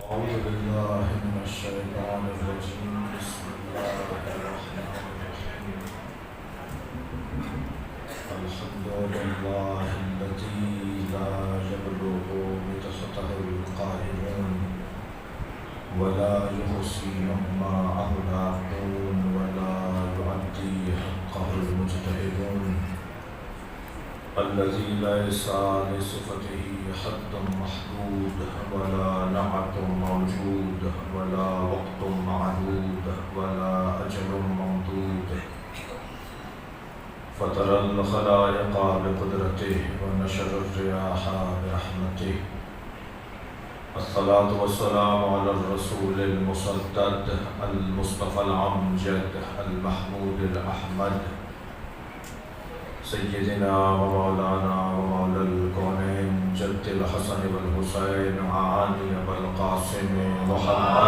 أعوذ بالله من الشيطان الرجيم بسم الله الرحمن الرحيم الحمد لله الذي لا يبلغ مدحته القائلون ولا يحصي ما أهلاكون ولا يعدي حقه المجتهدون الذي ليس لصفته حد محدود ولا نعت موجود ولا وقت معدود ولا أجل ممدود فطر الخلائق بقدرته ونشر الرياح برحمته الصلاة والسلام على الرسول المسدد المصطفى الأمجد المحمود الأحمد سيدنا ومولانا ومولى الكونين جد الحسن والحسين عاني بالقاسم محمد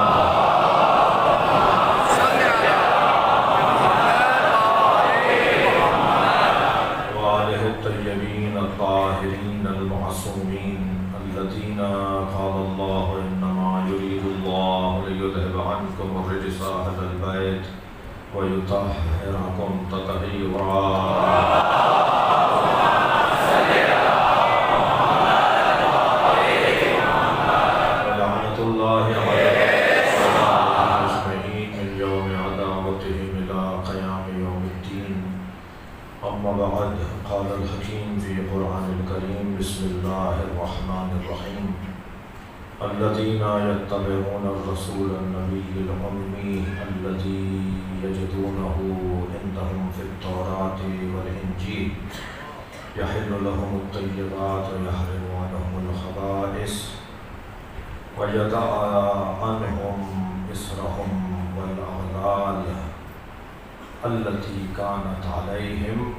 وآله الطيبين الطاهرين المعصومين الذين قال الله إنما يريد الله ليذهب عنكم الرجس أهل البيت ويطهركم تطهيرا بعد قال الحكيم في قرآن الكريم بسم الله الرحمن الرحيم الذين يتبعون الرسول النبي الأمي الذي يجدونه عندهم في التوراة والإنجيل يحل لهم الطيبات ويحرم عنهم الخبائث ويدع عنهم إصرهم والأغلال التي كانت عليهم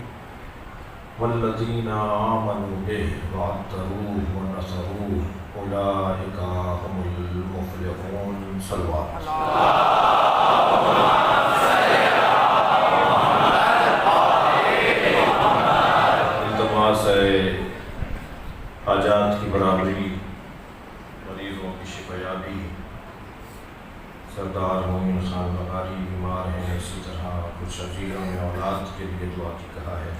والذين آمنوا به وعذروه ونصروه أولئك هم المفلحون صلوات التماس حاجات کی برابری مریضوں کی شفایابی سردار مومن خان بغاری بیمار ہیں اسی طرح کچھ شفیعوں نے اولاد کے لیے دعا کی کہا ہے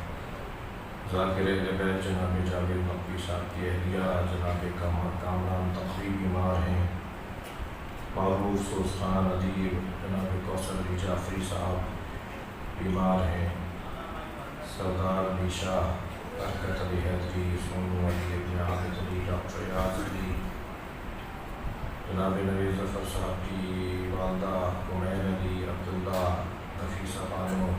ذاکر اہل بیت جناب جاوید نقوی صاحب کی اہلیہ جناب کامران تقوی بیمار ہیں معروف سوزخان ادیب جناب کوثر علی جعفری صاحب بیمار ہیں سردار علی شاہ برکت علی حیدری سونو علی ابن عابد علی ڈاکٹر ایاز علی جناب نوید ظفر صاحب کی والدہ عمیر علی عبداللہ نفیسہ بانو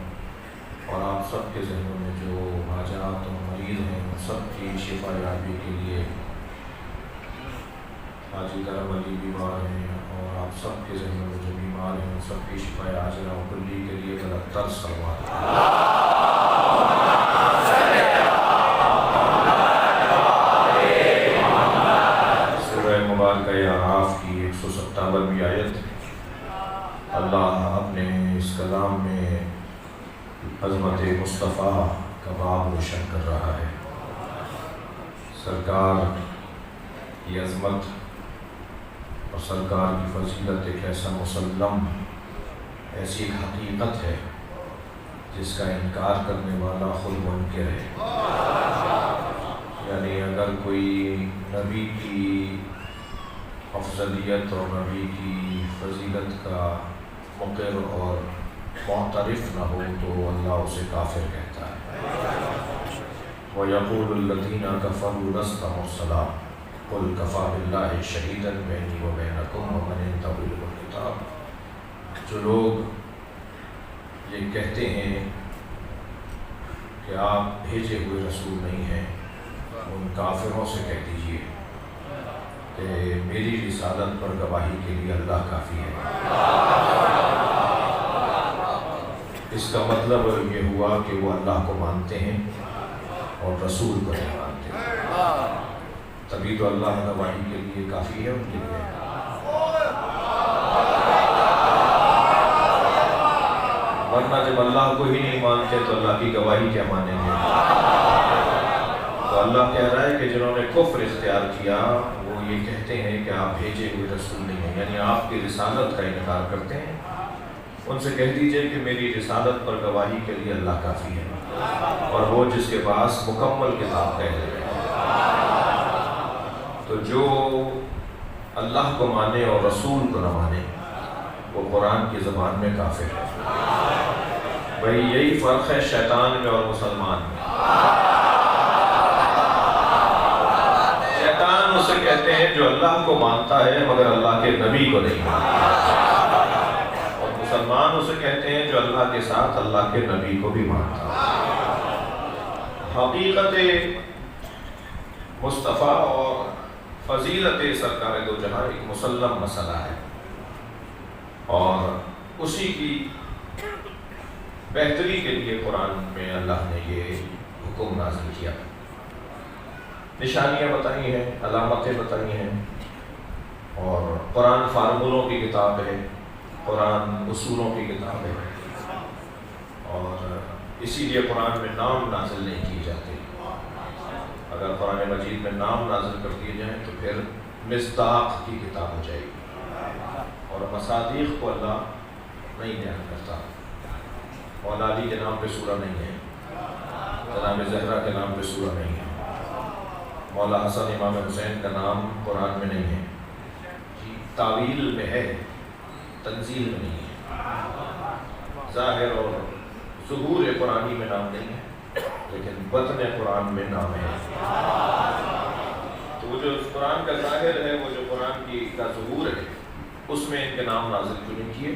اور آپ سب کے ذہنوں میں جو حاجات و مریض ہیں ان سب کی شفا یابی کے لیے حاجی کرم علی بیمار ہیں اور آپ سب کے ذہنوں میں جو بیمار ہیں ان سب کی شفا عاجلہ و کلی کے لیے برتر صلوات سورہ مبارکہ اعراف کی 157ویں آیت اللہ اپنے اس کلام میں عظمت مصطفیٰ کا باب روشن کر رہا ہے سرکار کی عظمت اور سرکار کی فضیلت ایک ایسا مسلم ایسی ایک حقیقت ہے جس کا انکار کرنے والا خود منکر ہے یعنی اگر کوئی نبی کی افضلیت اور نبی کی فضیلت کا مقر اور معترف نہ ہو تو اللہ اسے کافر کہتا ہے وَيَقُولُ الَّذِينَ كَفَرُوا لَسْتَ مُرْسَلًا قُلْ كَفَىٰ بِاللَّهِ شَهِيدًا بَيْنِي وَبَيْنَكُمْ وَمَنْ يَنْتَظِرُ الْكِتَابَ جو لوگ یہ کہتے ہیں کہ آپ بھیجے ہوئے رسول نہیں ہیں ان کافروں سے کہہ دیجئے کہ میری رسالت پر گواہی کے لیے اللہ کافی ہے اس کا مطلب یہ ہوا کہ وہ اللہ کو مانتے ہیں اور رسول کو نہیں مانتے تبھی تو اللہ گواہی کے لیے کافی ہے ان کے لیے ورنہ جب اللہ کو ہی نہیں مانتے تو اللہ کی گواہی کیا مانیں گے تو اللہ کہہ رہا ہے کہ جنہوں نے کفر اختیار کیا وہ یہ کہتے ہیں کہ آپ بھیجے ہوئے رسول نہیں ہیں، یعنی آپ کی رسالت کا انکار کرتے ہیں۔ ان سے کہہ دیجئے کہ میری رسالت پر گواہی کے لیے اللہ کافی ہے، اور وہ جس کے پاس مکمل کتاب ہے۔ تو جو اللہ کو مانے اور رسول کو نہ مانے وہ قرآن کی زبان میں کافر ہے۔ بھئی یہی فرق ہے شیطان میں اور مسلمان میں۔ شیطان اسے کہتے ہیں جو اللہ کو مانتا ہے مگر اللہ کے نبی کو نہیں مانتا، اور مسلمان اسے کہتے ہیں جو اللہ کے ساتھ اللہ کے نبی کو بھی مانتا ہے۔ حقیقت مصطفیٰ اور فضیلت سرکار دو جہاں ایک مسلم مسئلہ ہے، اور اسی کی بہتری کے لیے قرآن میں اللہ نے یہ حکم نازل کیا، نشانیاں بتائی ہیں، علامتیں بتائی ہیں، اور قرآن فارمولوں کی کتاب ہے، قرآن اصولوں کی کتاب ہے، اور اسی لیے قرآن میں نام نازل نہیں کیے جاتے۔ اگر قرآن مجید میں نام نازل کر دیے جائیں تو پھر مصداق کی کتاب ہو جائے گی، اور مصادیق کو اللہ نہیں بیان کرتا۔ مولا علی کے نام پہ سورہ نہیں ہے، جناب زہرا کے نام پہ سورہ نہیں ہے، مولا حسن امام حسین کا نام قرآن میں نہیں ہے، تعویل میں ہے، تنزیل میں نہیں ہے۔ ظاہر اور ظہور قرآنی میں نام نہیں ہے، لیکن بطن قرآن میں نام ہے۔ تو وہ جو قرآن کا ظاہر ہے، وہ جو قرآن کا ظہور ہے، اس میں ان کے نام نازل کیوں نہیں کیے؟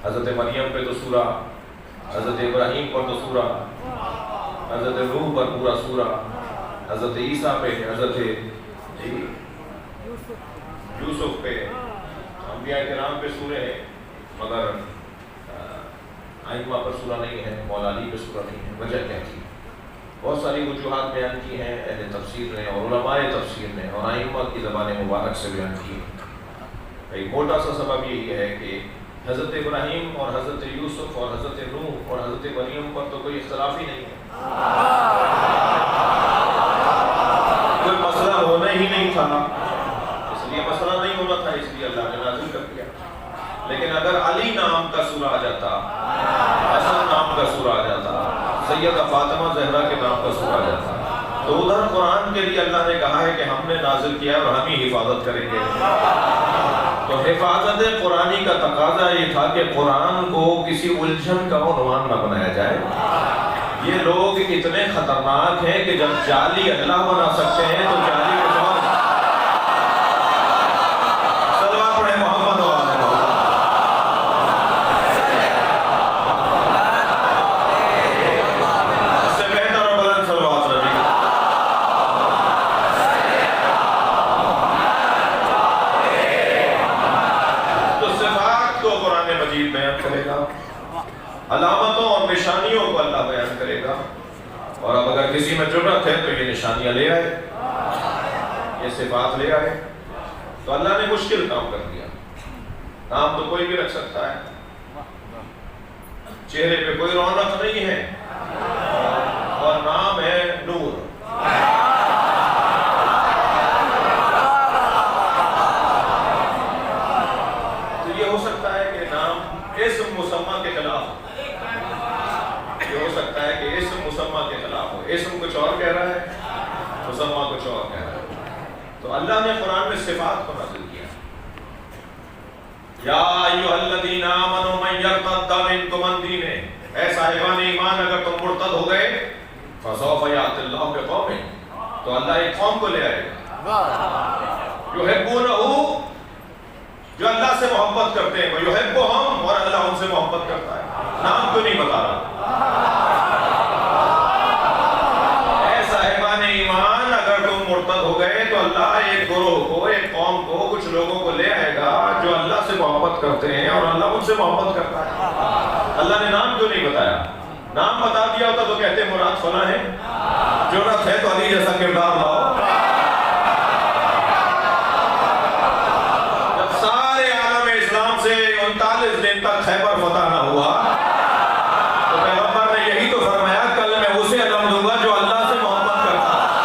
حضرت مریم پہ تو سورہ، حضرت ابراہیم پر تو سورہ، حضرت نوح پر پورا سورہ، حضرت عیسیٰ پہ، حضرت یوسف پہ، انبیاء کرام پہ سورہ ہے، مگر ائمہ پر سورہ نہیں ہے، مولا علی پہ سورہ نہیں ہے۔ وجہ کیا تھی؟ بہت ساری وجوہات بیان کی ہیں اہل تفسیر نے اور علماء تفسیر نے، اور ائمہ کی زبان مبارک سے بیان کی ہے۔ ایک موٹا سا سبب یہی ہے کہ حضرت ابراہیم اور حضرت یوسف اور حضرت نوح اور حضرت مریم پر تو کوئی اختلاف ہی نہیں ہے، کوئی مسئلہ ہونا ہی نہیں تھا، اس لیے مسئلہ نہیں ہونا تھا، اس لیے اللہ نے نازل کر دیا۔ لیکن اگر علی نام کا سورہ آ جاتا، حسن نام کا سورہ آ جاتا، سیدہ فاطمہ زہرا کے نام کا سورہ آ جاتا، تو ادھر قرآن کے لیے اللہ نے کہا ہے کہ ہم نے نازل کیا اور ہم ہی حفاظت کریں گے۔ تو حفاظت قرآنی کا تقاضا یہ تھا کہ قرآن کو کسی الجھن کا عنوان نہ بنایا جائے۔ یہ لوگ اتنے خطرناک ہیں کہ جب جعلی اللہ بنا سکتے ہیں تو جعلی کچھ اور۔ صلوات پڑھیں محمد و آل محمد۔ اس سے بہتر اور بلند صلوات نبی۔ تو صفات کو قرآن مجید بیان کرے گا، علامتوں اور نشانیوں کو اللہ بیان کرے گا، اور اب اگر کسی میں جرأت ہے تو یہ نشانیاں لے آئے، یہ صفات لے آئے۔ تو اللہ نے مشکل کام کر دیا۔ نام تو کوئی بھی رکھ سکتا ہے، چہرے پہ کوئی رونق نہیں ہے، اور نام ہے نور۔ تو یہ ہو سکتا ہے کہ نام اسم مسمى کے خلاف ہو، یہ ہو سکتا ہے کہ اسم مسمى کے خلاف ہو، اسم کچھ اور کہہ رہا ہے، مسمى کچھ اور کہہ رہا ہے۔ تو اللہ نے قرآن میں صفات کو نازل کیا۔ یا ایھا الذین آمنوا من یرتد منکم عن دینہ، اے صاحبان ایمان اگر تم مرتد ہو گئے، فسوف یأتی اللہ بقوم، تو اللہ ایک قوم کو لے آئے گا، یحبونہ، جو اللہ سے محبت کرتے ہیں، ویحبہم، اور اللہ ان سے محبت کرتا ہے۔ نام کیوں نہیں بتا رہا؟ اے صاحبان ایمان اگر تم مرتد ہو گئے تو اللہ ایک گروہ کو، ایک قوم کو، کچھ لوگوں کو لے آئے گا جو اللہ سے محبت کرتے ہیں اور اللہ ان سے محبت کرتا ہے۔ اللہ نے نام کیوں نہیں بتایا؟ نام بتا دیا ہوتا تو کہتے مراد فلاں ہے، جرأت ہے تو علی جیسا کردار لاؤ۔ جب سارے عالم اسلام سے 39 دن تک خیبر فتح نہ ہوا تو پیغمبر نے یہی تو فرمایا، کل میں اسے علم دوں گا جو اللہ سے محبت کرتا ہے۔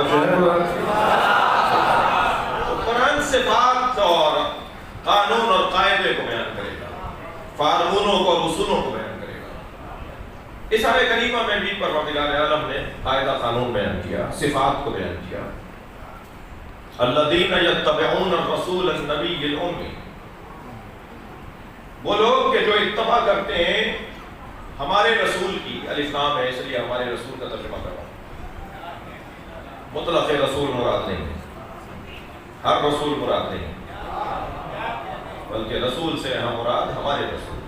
توجہ ہے قرآن کی؟ قرآن صفات اور قانون اور قاعدے کو بیان کرے گا، فارمونوں کو اور اصولوں کو بیان کرے گا۔ اس آیت کریمہ میں بھی پروردگار عالم نے قاعدہ قانون بیان کیا، صفات کو بیان کیا۔ الذین یتبعون الرسول النبی الأمی، وہ لوگ کہ جو اتباع کرتے ہیں ہمارے رسول کی، الف لام ہے اس لیے ہمارے رسول کا ترجمہ کر رہا ہوں، مطلق رسول مراد نہیں ہے، ہر رسول مراد نہیں ہے، بلکہ رسول سے ہم مراد ہمارے رسول۔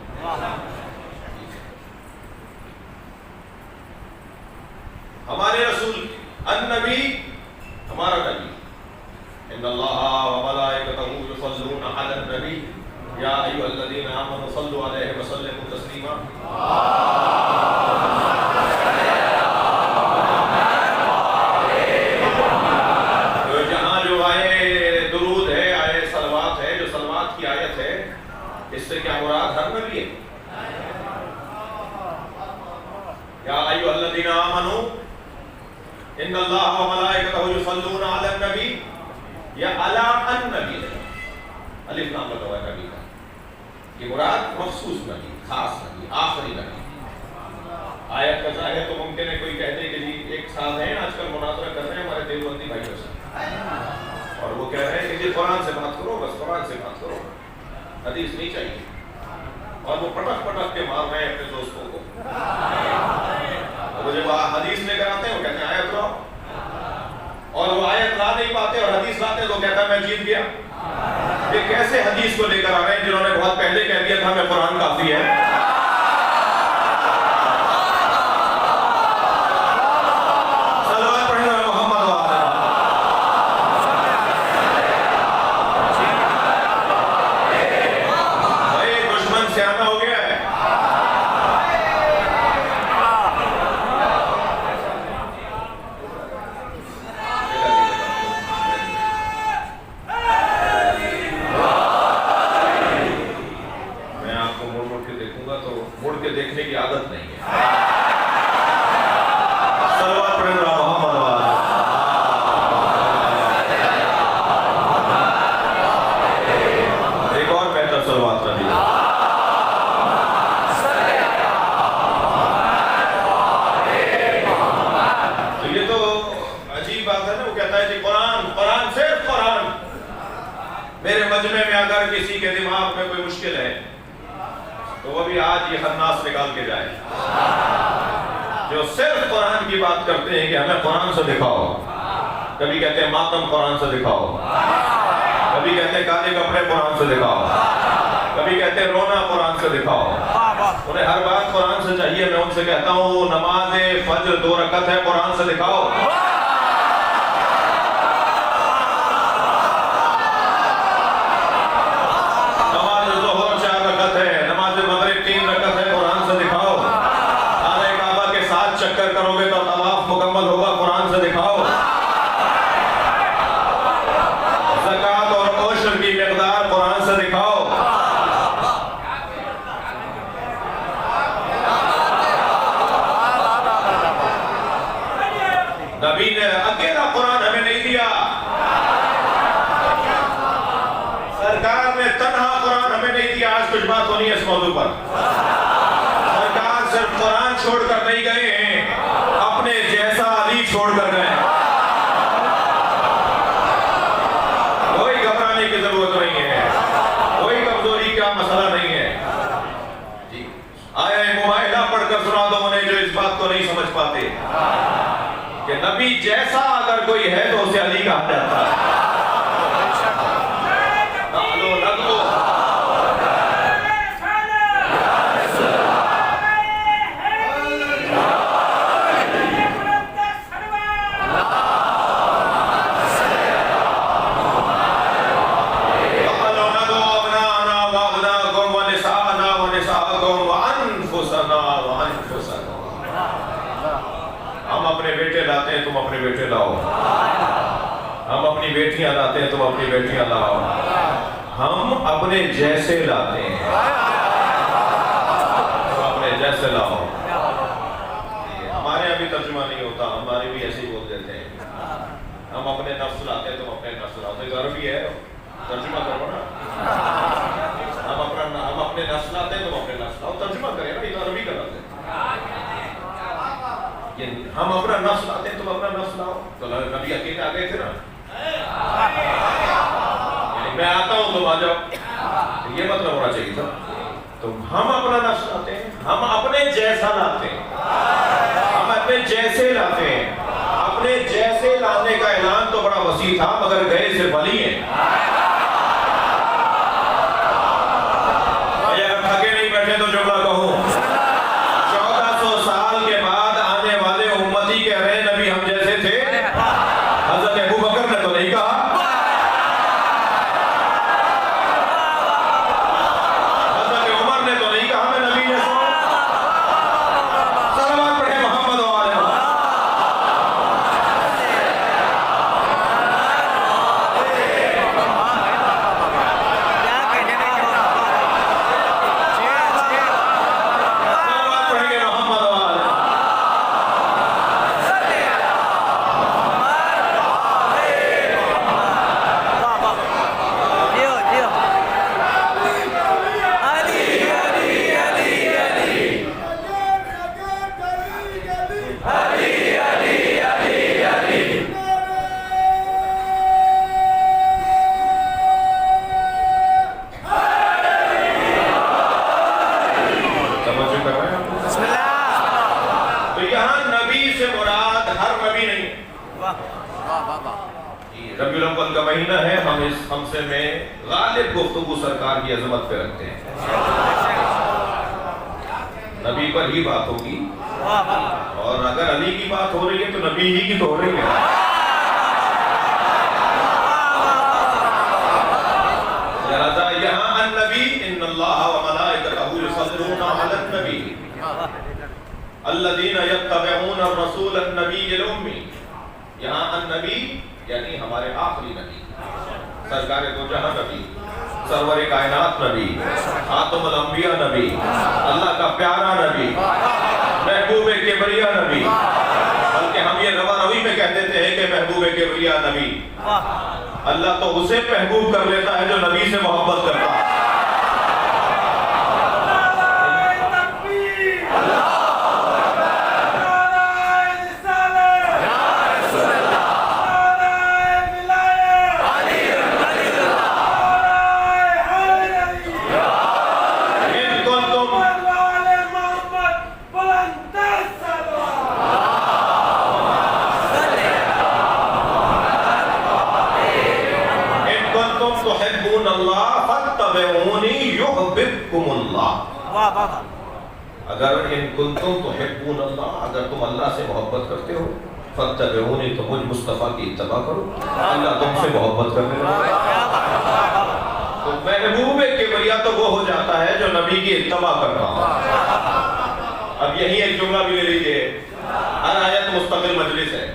ہمارے رسول النبی، ہمارا نبی، ان اللہ وملائکتہ یصلون علی النبی یا ایھا الذین آمنوا صلوا علیہ وسلموا تسلیما۔ تو جہاں جو آئے درود ہے، آئے صلوات ہے، جو صلوات کی آیت ہے، اس سے کیا مراد ہر نبی ہے؟ یا ایھا الذین آمنوا ان اللہ وملائکتہ یصلون علی النبی یا علی النبی، الف لام لگا ہوا ہے نبی کا، یہ مراد مخصوص نبی، خاص نبی، آخری نبی۔ آیت کا ظاہر تو ممکن ہے کوئی کہتے کہ جی ایک ساتھ ہیں آج کل مناظرہ کر رہے ہیں ہمارے دیوبندی بھائیوں سے، اور وہ کہہ رہے ہیں کہ جی قرآن سے بات کرو، بس قرآن سے بات کرو، حدیث نہیں چاہیے، اور وہ پٹک پٹک کے مار رہے ہیں اپنے دوستوں کو، وہ جب حدیث لے کر آتے ہیں وہ کہتے ہیں آیت لاؤ، اور وہ آیت لا نہیں پاتے اور حدیث لاتے ہیں تو کہتا ہے میں جیت گیا۔ یہ کیسے حدیث کو لے کر آ رہے ہیں جنہوں نے بہت پہلے کہہ دیا تھا میں قرآن کافی ہے؟ صلوات پڑھیں گے محمد و آلہ۔ بھائی دشمن سیانہ ہو گیا ہے، دیکھنے کی عادت نہیں ہے۔ صلوات پڑھیں گے محمد و آلہ۔ ایک اور بہتر صلوات پڑھ لیجیے۔ تو یہ تو عجیب بات ہے نا، وہ کہتا ہے جی قرآن، قرآن صرف قرآن۔ میرے مجمع میں اگر کسی کے دماغ میں کوئی مشکل ہے تو وہ بھی آج یہ خناس نکال کے جائے، جو صرف قرآن کی بات کرتے ہیں کہ ہمیں قرآن سے دکھاؤ، کبھی کہتے ہیں ماتم قرآن سے دکھاؤ، کبھی کہتے ہیں کالے کپڑے قرآن سے دکھاؤ، کبھی کہتے ہیں رونا قرآن سے دکھاؤ، انہیں ہر بات قرآن سے چاہیے۔ میں ان سے کہتا ہوں نماز فجر 2 رکعت ہے، قرآن سے دکھاؤ۔ چکر کرو گے تو طواف مکمل ہوگا، قرآن سے دکھاؤ۔ زکوٰۃ اور عشر کی مقدار قرآن سے دکھاؤ۔ نبی نے اکیلا قرآن ہمیں نہیں دیا، سرکار نے تنہا قرآن ہمیں نہیں دیا۔ آج کچھ بات ہونی ہے اس موضوع پر، سرکار صرف قرآن چھوڑ کر نہیں گئے ہیں، اپنے جیسا علی چھوڑ کر گئے۔ کوئی گھبرانے کی ضرورت نہیں ہے، کوئی کمزوری کا مسئلہ نہیں ہے۔ جی آیہ مباہلہ پڑھ کر سنا دو انہیں جو اس بات کو نہیں سمجھ پاتے کہ نبی جیسا اگر کوئی ہے تو اسے علی کہا جاتا ہے۔ ہم اپنے بیٹے لاتے ہیں، تم اپنے بیٹے لاؤ، ہم اپنی بیٹیاں لاتے ہیں، تم اپنی بیٹیاں لاؤ، ہم اپنے جیسے لاتے ہیں، تم اپنے جیسے لاؤ۔ ہمارے یہاں بھی ترجمہ نہیں ہوتا، ہمارے بھی ایسے ہی بول دیتے ہیں۔ ہم اپنے نفس لاتے ہیں تم اپنے نفس لاتے. تو عربی ہے, ترجمہ کرو نا. ہم اپنے نفس لاتے ہیں تم اپنے نفس لاؤ, ترجمہ کریں نا, یہ تو عربی کا لفظ ہے. ہم اپنا نفس لاتے ہیں تم اپنا نفس لاؤ. تو نبی اکیلے آ گئے تھے نا, یعنی میں آتا ہوں تم آ جاؤ, یہ مطلب ہونا چاہیے تھا. تو ہم اپنا نفس لاتے ہیں, ہم اپنے جیسا لاتے ہیں, ہم اپنے جیسے لاتے ہیں. اپنے جیسے لانے کا اعلان تو بڑا وسیع تھا, مگر گئے صرف علی ہیں. اگر تھکے نہیں بیٹھے تو جملہ کہوں, 1400 سال کے بعد آنے والے امتی کہہ رہے نبی ہم جیسے تھے. حضرت ابو بکر نے تو نہیں کہا, ربیع الاول کا مہینہ ہے, ہم اس خمسے میں غالب گفتگو سرکار کی عظمت پہ رکھتے ہیں. نبی پر ہی بات ہوگی, اور اگر علی کی بات ہو رہی ہے تو نبی ہی کی تو ہو رہی ہے. یہاں النبی ان اللہ وملائکتہ یصلون علی النبی الذین یتبعون الرسول النبی الامی. یہاں النبی یعنی ہمارے آخری نبی, سرکار دو جہاں نبی, سرور کائنات نبی, خاتم الانبیاء نبی, اللہ کا پیارا نبی, محبوب کبریا نبی. بلکہ ہم یہ روا روی میں کہہ دیتے ہیں کہ محبوب کبریا نبی. اللہ تو اسے محبوب کر لیتا ہے جو نبی سے محبت کرتا ہے. اگر ان کنتم تحبون اللہ, اگر تم اللہ سے محبت کرتے ہو, فاتبعونی, تو مجھ مصطفیٰ کی اتباع کرو, اللہ تم سے محبت کرنے لگا. تو محبوب کبریا تو وہ ہو جاتا ہے جو نبی کی اتباع کرتا ہو. اب یہی ایک جملہ بھی لے لیجیے, ہر آیت مستقل مجلس ہے.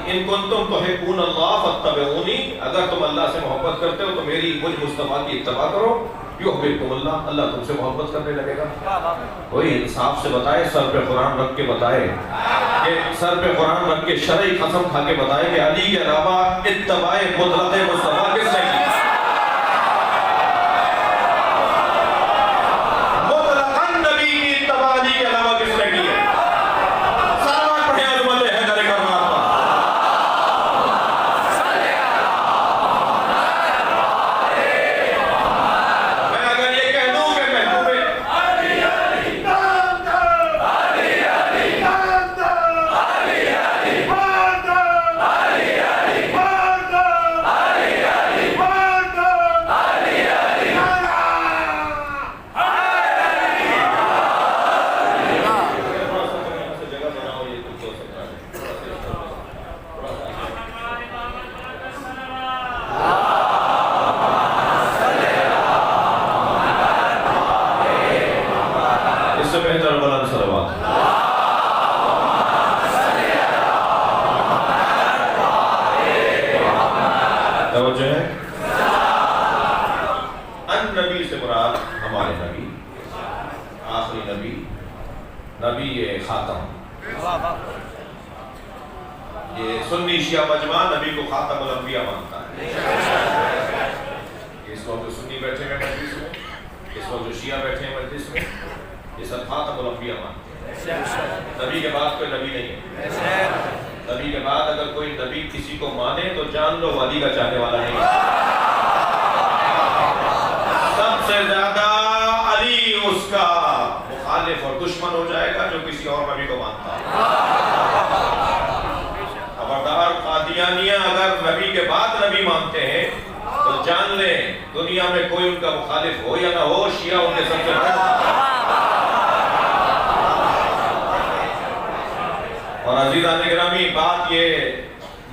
ان کنتم تحبون اللہ فاتبعونی, اگر تم اللہ سے محبت کرتے ہو تو میری مجھ مصطفیٰ کی اتباع کرو, یحببکم اللہ, اللہ تم سے محبت کرنے لگے گا. کوئی انصاف سے بتائے, سر پہ قرآن رکھ کے بتائے, کہ سر پہ قرآن رکھ کے شرعی قسم کھا کے بتائے کہ علی کے علاوہ اتباع مطلق مصطفیٰ کس نے کی؟ مطلقاً نبی کی اتباع علی کے علاوہ کس نے کی ہے؟ سلوات پڑھیں عظمت حیدر کرار پر. علی یہ سنی شیعہ مجمع نبی کو خاتم الانبیاء مانتا ہے. اس وقت جو سنی بیٹھے ہیں مجلس میں، اس وقت جو شیعہ بیٹھے ہیں مجلس میں، یہ سب خاتم الانبیاء مانتے ہیں. نبی کے بعد کوئی نبی نہیں ہے. نبی کے بعد اگر کوئی نبی کسی کو مانے تو جان لو علی کا چاہنے والا نہیں ہے. سب سے زیادہ علی اس کا مخالف اور دشمن ہو جائے گا جو کسی اور نبی کو مانتا ہے. خبردار قادیانیہ اگر نبی کے بعد نبی مانتے ہیں تو جان لیں دنیا میں کوئی ان کا مخالف ہو یا نہ ہو، شیعہ ان کے سب سے بڑا. اور عزیزان گرامی، بات یہ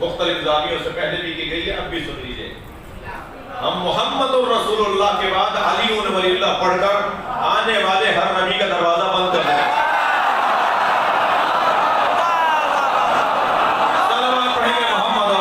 مختلف زاویوں سے پہلے بھی کی گئی ہے، اب بھی سن لیجئے. ہم محمد الرسول اللہ کے بعد علی ولی اللہ پڑھ کر آنے والے ہر نبی کا دروازہ بند کر دیں. سلوات پڑھیں گے محمد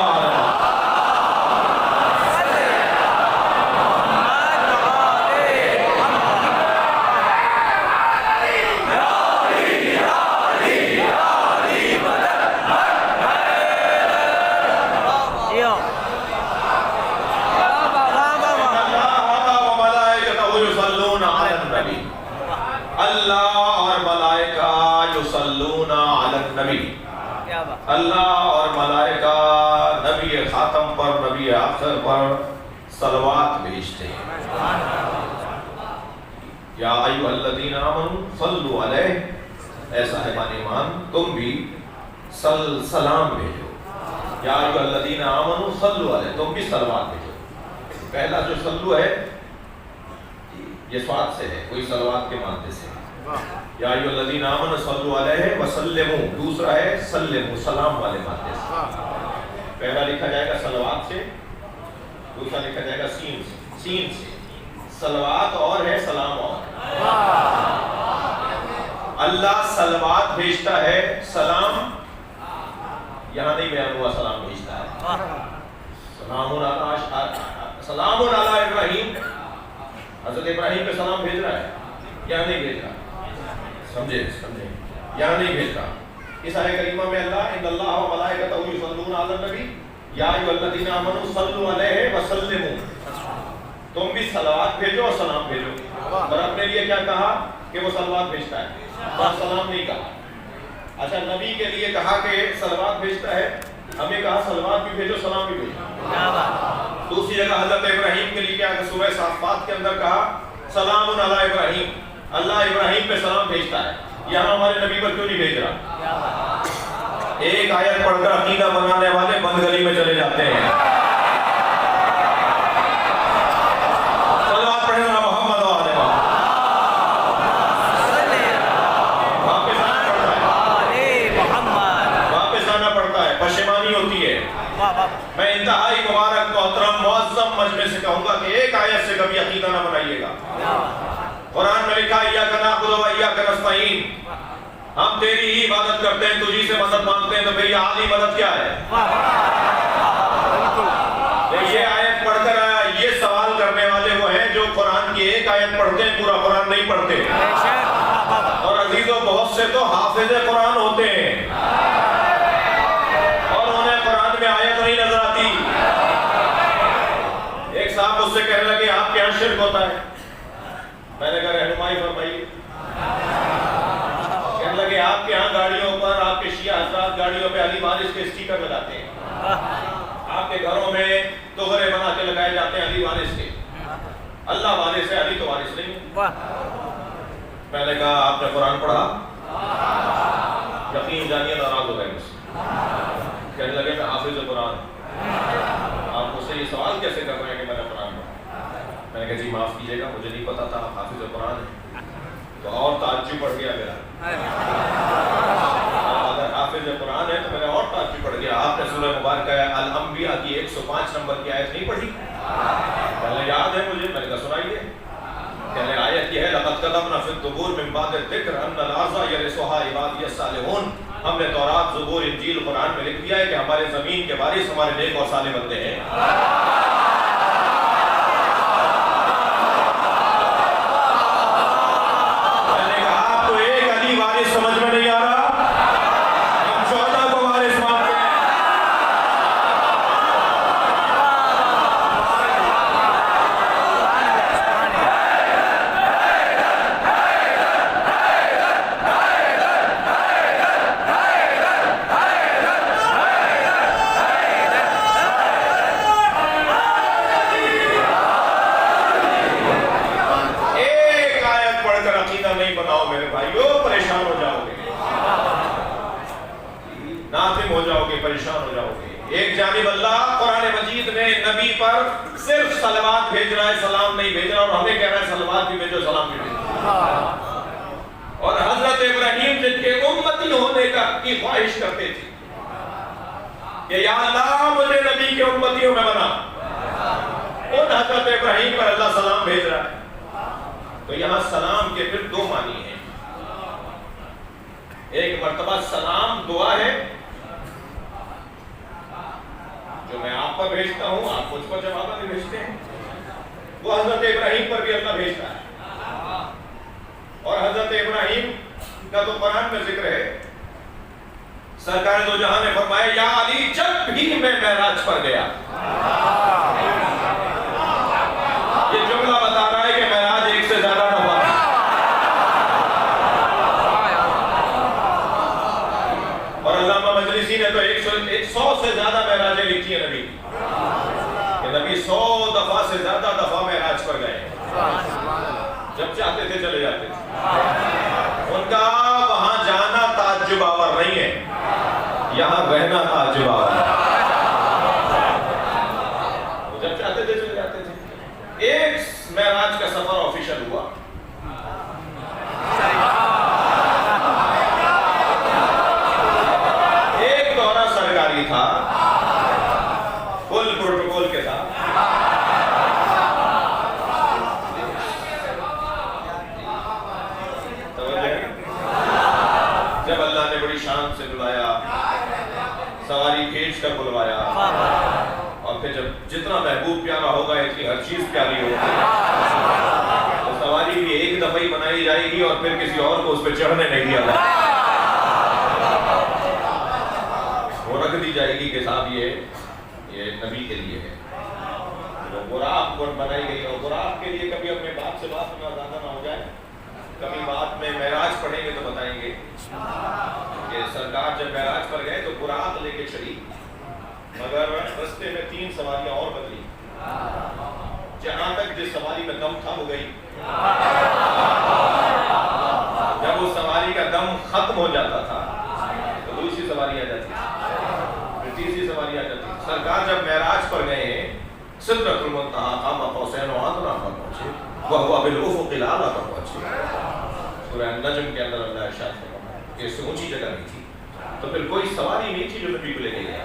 اللہ اور ملائکہ یصلون علی النبی. اللہ اور ملائکہ نبی خاتم پر، نبی آخر پر صلوات بھیجتے ہیں. یا ایھا الذین آمنوا صلوا علیہ، اے صاحبان ایمان تم بھی سلام بھیجو. یا ایھا الذین آمنوا صلوا علیہ، تم بھی صلوات بھیجو. پہلا جو صلو ہے یہ سواد سے ہے، کوئی صلوات کے مادے سے. یا ایھا الذین آمنوا صلوا علیہ وسلموا، دوسرا ہے سلموا، سلام والے مادے سے. پہلا لکھا جائے گا صلوات سے، دوسرا لکھا جائے گا سین سے. سین سے صلوات اور ہے، سلام اور ہے. اللہ صلوات بھیجتا ہے، سلام یہاں نہیں بیان ہوا، سلام بھیجتا ہے. سلام علی ابراہیم، حضرت ابراہیم پہ سلام بھیج رہا ہے، یہاں نہیں بھیج رہا. سمجھے یہاں نہیں بھیج رہا. اس آیت کریمہ میں اللہ ان اللہ و ملائکتہ یصلون علی النبی یا ایھا الذین آمنوا صلوا علیہ وسلموا، تم بھی صلوات بھیجو اور سلام بھیجو. اور اپنے لیے کیا کہا کہ وہ صلوات بھیجتا ہے اور سلام نہیں کہا. اچھا، نبی کے لیے کہا کہ صلوات بھیجتا ہے، ہمیں کہا صلوات بھی بھیجو سلام بھی بھیجو. دوسری جگہ حضرت ابراہیم کے لیے کیا کہ سورہ صافات کے اندر کہا سلام علی ابراہیم، اللہ ابراہیم پہ سلام بھیجتا ہے. یہاں ہمارے نبی پر کیوں نہیں بھیج رہا؟ ایک آیت پڑھ کر عقیدہ بنانے والے بند گلی میں چلے جاتے ہیں. صلوات پڑھیں گے محمد و آل محمد. واپس آنا پڑتا ہے، پشیمانی ہوتی ہے. میں انتہائی مبارک محترم معظم مجمع سے کہوں گا کہ ایک آیت سے کبھی عقیدہ نہ بنائیے گا. قرآن میں لکھا ایاک نعبد و ایاک نستعین، ہم تیری ہی عبادت کرتے ہیں، تجھی سے مدد مانگتے ہیں. تو میری اعلی مدد کیا ہے؟ یہ آیت پڑھ کر یہ سوال کرنے والے وہ ہیں جو قرآن کی ایک آیت پڑھتے ہیں، پورا قرآن نہیں پڑھتے. اور عزیزوں، بہت سے تو حافظ قرآن ہوتے ہیں اور انہیں قرآن میں آیت نہیں نظر آتی. ایک صاحب مجھ سے کہنے لگے آپ کے یہاں شرک ہوتا ہے. میں نے کہا رہنمائی فرمائیے. کہنے لگے آپ کے ہاں گاڑیوں پر، آپ کے شیعہ حضرات گاڑیوں پہ علی وارث کے اسٹیکر لگاتے ہیں، آپ کے گھروں میں توغرے بنا کے لگائے جاتے ہیں علی وارث کے. اللہ وارث ہے، علی تو وارث نہیں. میں نے کہا آپ نے قرآن پڑھا؟ یقین جانیے ناراض ہو گئے مجھ سے. کہنے لگے میں حافظ قرآن. آپ مجھ سے یہ سوال کیسے کر رہے ہیں کہ میں نے قرآن پڑھا؟ میں نے کہا جی معاف کیجیے گا، مجھے نہیں پتا تھا آپ حافظ قرآن ہیں. تو اور تعجب پڑ گیا میرا. اگر حافظ قرآن ہے تو میرا اور تعجب پڑ گیا. آپ نے سورہ مبارکہ الانبیاء کی 105 نمبر کی آیت نہیں پڑھی؟ پہلے یاد ہے مجھے. میں نے کہا سنائیے. کہنے آیت یہ ہے لقد كتبنا في الزبور من بعد الذکر ان الارض يرثها عبادی الصالحون. ہم نے تورات، زبور، انجیل، قرآن میں لکھ دیا ہے کہ ہمارے زمین کے وارث ہمارے نیک اور صالح بندے ہیں. میں نے کہا آپ کو ایک علی وارث سمجھ میں نہیں آ رہا، ہم 14 کو وارث مانتے ہیں. ایک جانب اللہ قرآن مجید میں نبی پر صرف صلوات بھیج رہا ہے، سلام نہیں بھیج رہا، اور ہمیں کہہ رہا ہے صلوات بھی بھیجو، سلام بھی بھیجو۔ اور حضرت ابراہیم جن کے امتی ہونے کی خواہش کرتے تھے کہ یا اللہ مجھے نبی کے امتیوں میں بنا، ان حضرت ابراہیم پر اللہ سلام بھیج رہا ہے۔ تو یہاں سلام کے پھر دو معنی ہیں، ایک مرتبہ سلام دعا ہے جو میں آپ پر بھیجتا ہوں، آپ مجھ پر جواب میں بھیجتے ہیں، وہ حضرت ابراہیم پر بھی اللہ بھیجتا ہے۔ اور حضرت ابراہیم کا تو قرآن میں ذکر ہے، سرکار دو جہاں نے فرمایا یا علی جب بھی میں معراج پر گیا، یہ جملہ بتا رہا ہے کہ معراج ایک سے زیادہ دفعہ، اور علامہ مجلسی نے تو 100 سے زیادہ معراجیں لکھی ہیں نبی کی، کہ نبی 100 دفعہ سے زیادہ دفعہ معراج پر گئے، جب چاہتے تھے چلے جاتے تھے۔ ان کا وہاں جانا تعجب آور نہیں ہے، یہاں رہنا تعجب آور ہے، جب چاہتے تھے چلے جاتے تھے۔ ایک معراج کا سفر آفیشل ہوا، ایک دورہ سرکاری تھا فل پروٹوکول کے ساتھ، جب اللہ نے بڑی شان سے بلایا، سواری کھینچ کر بلوایا، اور پھر جب جتنا محبوب پیارا ہوگا اتنی ہر چیز پیاری ہوگی، تو سواری بھی ایک دفعہ ہی بنائی جائے گی اور پھر کسی اور کو اس پہ چڑھنے نہیں دیا جائے گا، وہ رکھ دی جائے گی کہ صاحب یہ نبی کے لیے ہے۔ براق بنائی گئی، اور براق کے لیے کبھی اپنے باپ سے بات نہ زیادہ نہ ہو جائے، کبھی بات میں معراج پڑھیں گے تو بتائیں گے کہ سرکار جب معراج پر گئے تو براق لے کے چلی، مگر رستے میں 3 سواریاں اور بدلی، جہاں تک جس سواری میں دم تھا وہ گئی، جب اس سواری کا دم ختم ہو جاتا تھا تو دوسری سواری آ جاتی، پھر تیسری سواری آ جاتی۔ سرکار جب معراج پر گئے سدرۃ المنتہا قاب قوسین و ادنیٰ پر پہنچے، وَهُوَ بِالْأُفُقِ الْأَعْلَىٰ پر پہنچے۔ سورہ النجم کے اندر اللہ ارشاد فرماتا ہے کہ اس سے اونچی جگہ نہیں تھی، تو پھر کوئی سواری نہیں تھی جو نبی کو لے کے گیا۔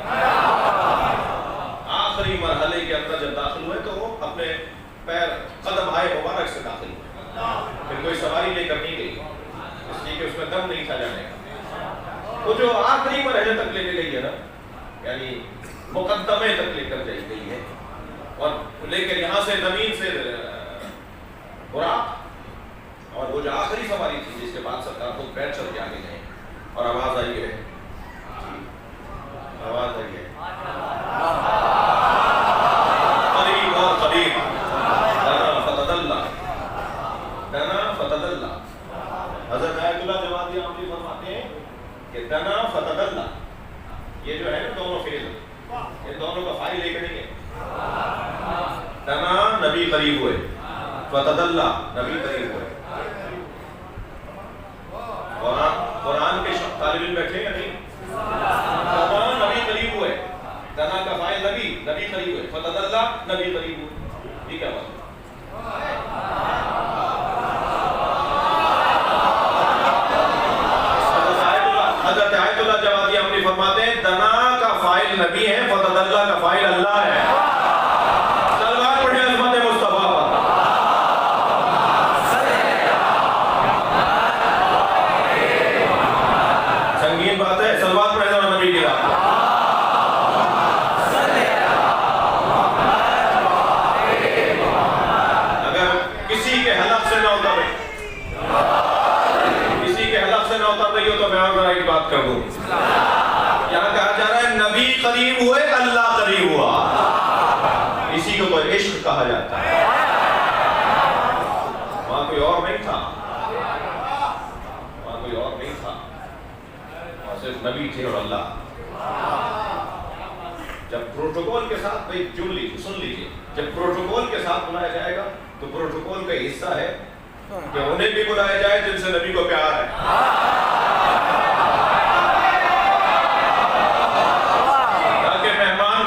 آخری مرحلے کے اندر جب داخل ہوئے تو وہ اپنے پیر قدم آئے مبارک سے داخل ہوئے، پھر کوئی سواری لے کر نہیں گئی، اس لیے کہ اس میں دم نہیں تھا جانے کا۔ وہ جو آخری مرحلے تک لے کے گئی ہے نا، یعنی مقدمے تک لے کر جائی گئی ہے، اور لے کر یہاں سے زمین سے براق، اور وہ جو آخری سواری تھی جس کے بعد سرکار خود بیٹھ چل کے آگے گئے، اور آواز آئی ہے، آواز آئی ہے قریب اور قریب، دنا فتدلہ، دنا فتدلہ۔ حضرت آیت اللہ جوادی عاملی فرماتے ہیں کہ دنا فتدلہ، یہ جو ہے نا دونوں فعل، ان دونوں کا فاعل ایک نہیں ہے۔ دنا نبی قریب ہوئے، فتدلہ نبی قریب ہوئے۔ قرآن کے طالب علم بیٹھے یا نہیں؟ دنا نبی قریب ہوئے، دنا کا فاعل نبی، نبی قریب ہوئے، فتدلہ نبی قریب ہوئے، یہ کیا بات ہے؟ حضرت آیت اللہ جوادی عاملی فرماتے ہیں دنا کا فاعل نبی ہے، فتدلہ کا فاعل اللہ ہے۔ سلوات پڑھیں عظمت مصطفیٰ پر۔ سنگین بات ہے، سلوات پڑھیں ذرا نبی کی رات۔ اگر کسی کے حلق سے نہ اتر رہی، کسی کے حلق سے نہ اتر رہی ہو تو میں اور ذرا ایک بات کر دوں، یہاں کہا جا رہا ہے نبی قریب ہوئے اللہ قریب ہوا، اسی کو تو عشق کہا جاتا ہے۔ وہاں کوئی اور نہیں تھا، وہاں کوئی اور نہیں تھا، وہاں صرف نبی تھے اور اللہ۔ جب پروٹوکول کے ساتھ بھائی سن لیجیے، جب پروٹوکول کے ساتھ بلایا جائے گا تو پروٹوکول کا حصہ ہے کہ انہیں بھی بلایا جائے جن سے نبی کو پیار ہے، تاکہ مہمان